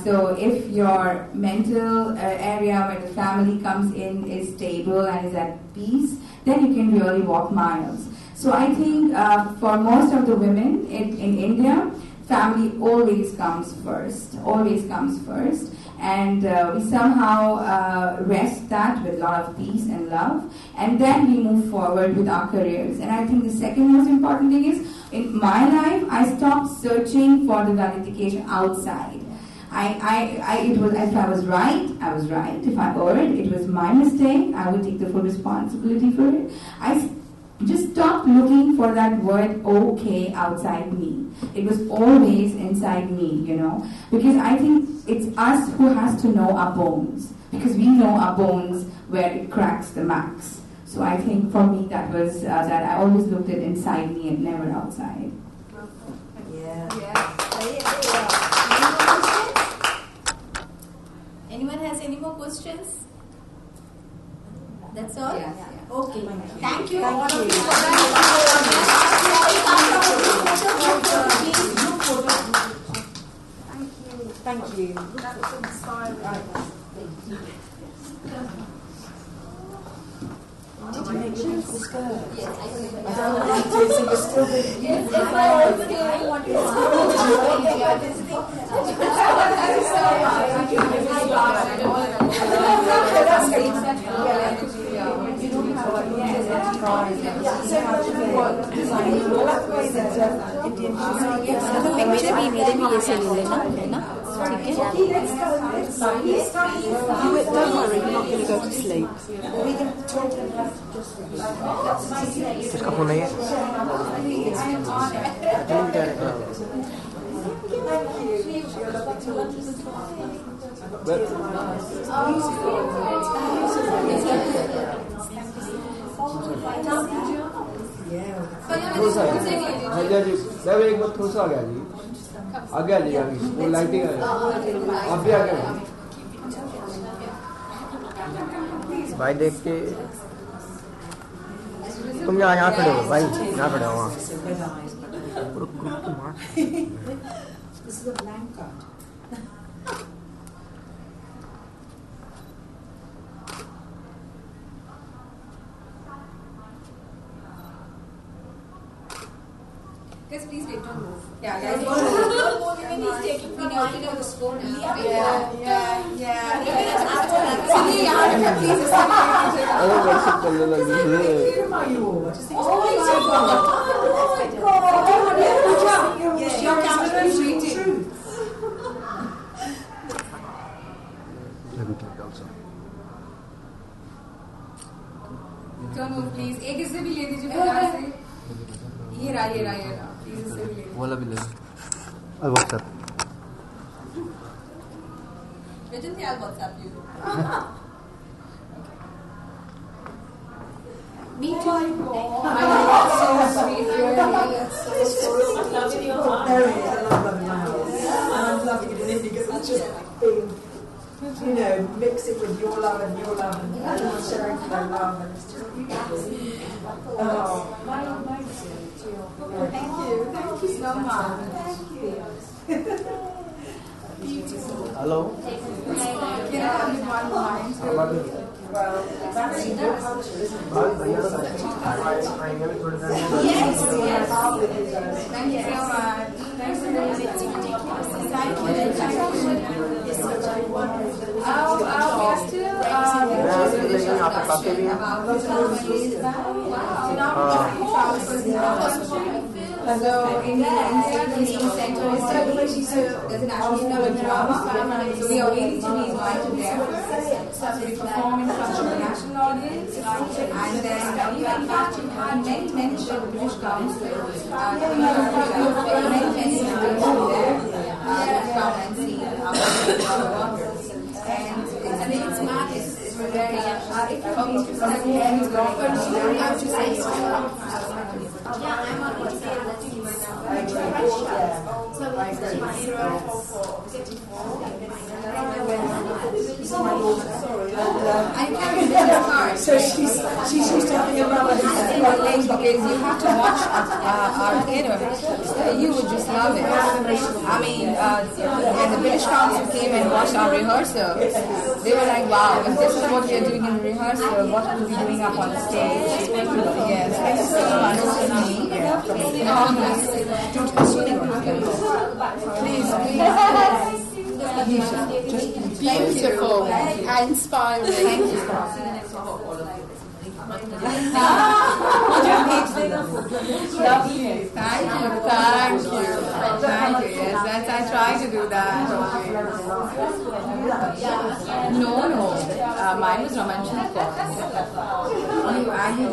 So if your mental area where the family comes in is stable and is at peace, then you can really walk miles. So I think for most of the women in India, family always comes first, and we somehow rest that with a lot of peace and love, and then we move forward with our careers. And I think the second most important thing is, in my life, I stopped searching for the validation outside. It was, if I was right, I was right. If I erred, it was my mistake. I would take the full responsibility for it. I just stopped looking for that word okay outside me. It was always inside me, because I think it's us who has to know our bones, because we know our bones where it cracks the max. So I think for me that was that I always looked at inside me and never outside. Yeah. Anyone has any more questions? That's all? Yeah. Okay. Thank you. Thank you. Thank you. That was inspiring. Did you mention the skirt? Yes, I did. I don't like to, so you're still good. Yes, I want मेरे भी ये से ले लेना है ना ठीक है don't worry you're not going to go to sleep इसका फोन नहीं है भैया जी मैं एक बार थोड़ा सा आ गया जी आगे आ जाइए अभी वो लाइटिंग आ रही आप भी आ गए भाई देख के तुम यहाँ खड़े हो भाई यहाँ खड़े हो वहाँ This is a blank card. Guys, please wait, don't move. Yeah, guys. Don't move. He's taking me now. You know the score now. Yeah. Please. अरे वैसे चलने लगी है Oh my God! Your camera is reading. Don't move, please. एक इससे भी ले दीजिए यहाँ से. ये रहा. Please इससे भी ले दीजिए. वाला भी ले और WhatsApp Vayjayanti, I'll WhatsApp you. Me too. So sweet. I'm loving your heart. I love loving my house. And I'm loving it in India because it's just being, mixing with your love and everyone sharing my love and it's just beautiful. Oh. Thank you so much. Thank you. Hello Can I have you one moment? Well, that's in your culture, isn't it? Yes. Thank you so much. Thanks so much. Thank you. We are still So in India, the Name Center is there's an national drama. So we are waiting to be invited there. So we perform in front of the national audience, and then we have had many British council, many people there come and see our workers. And it's mad. It's very. If you come to some I have to say yeah, I'm on WhatsApp. So she's used to having a brother. Because you have to watch our theater. You would just love it. I mean, when the British Council came and watched our rehearsal, they were like, wow, if this is what we are doing in rehearsal, what will we be doing up on the stage? Yes, thank you so much. Please. Beautiful and inspiring. Thank you. Thank you. Yes, I try to do that. No. Mine was Ramanjan.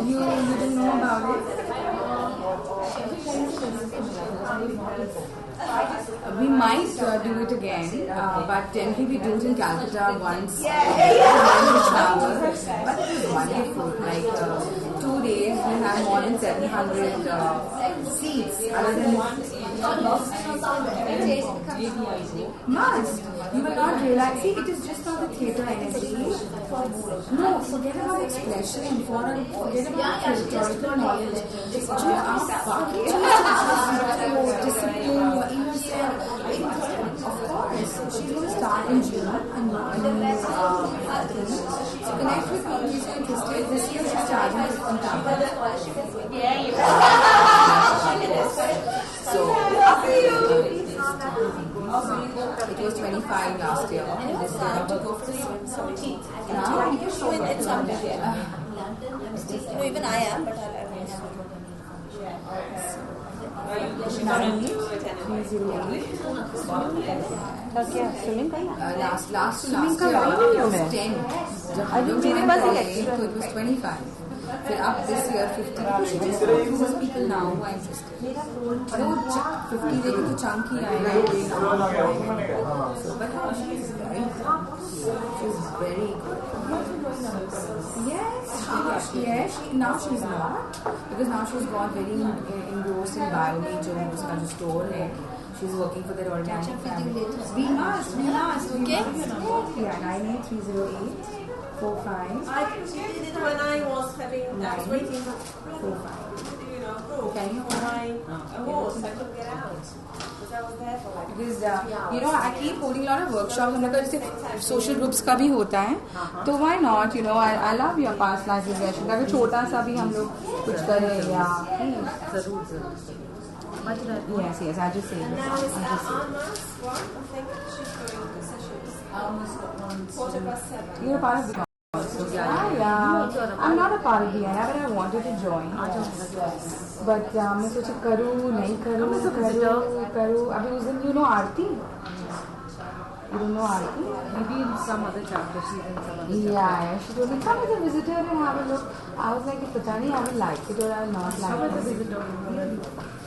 You didn't know about it? We might do it again, but generally we do it in Calcutta once we travel. But it was wonderful. Like 2 days, we have more than 700 seats. Other than must. You will not realize. See, it is just not the theatre energy. No, forget about expression. Forget about historical knowledge. It's just our bucket. Discipline, your innocence. Of course, she's start in June and so connect with me if you're interested. This year she's charging 50,000. So it was 25 last year. And this year to go for the swim. Now it's something. Even I am, but I will. Last year was 10. So it was 25. फिर अब this year 50. Because people now who are interested. और वो 50 देके तो chunky आएगा. But how she is very good. She's very good. Yes. Now she's not, because now she's got very engrossed in biology and उसका जो store है. She's working for their organic family. We must. Okay. Yeah, 98308. 45. I did it when I was having. I was waiting for 45. Can you hold my horse? I couldn't get out because I was there for like. Because I keep holding a lot of workshops. हम लोग का जैसे social groups का भी होता है, तो why not? I love your past life regression. अगर छोटा सा भी हम लोग कुछ करें या जरूर. Yes, I just say this. Now is that Alma's one? I think she's doing the sessions. Alma's got one. 7:15. You're a part of the yeah. I'm not a part of the but I wanted to join. But मैं सोचा करूँ नहीं करूँ अभी उस दिन आरती. You don't know Aarti? Maybe in some other chapter, she's in some other chapter. Yeah, she told me, come as a visitor and have a look. I was like, Pata nahi, I will like it or I will not like it.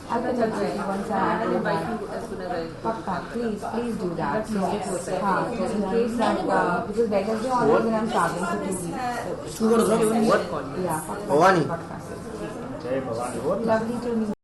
I'll connect with you once I have to buy. Pakka, please do that. In case that, because Wednesday onwards when I'm traveling for 2 weeks. What? Yeah, Bhavani. Lovely to meet you.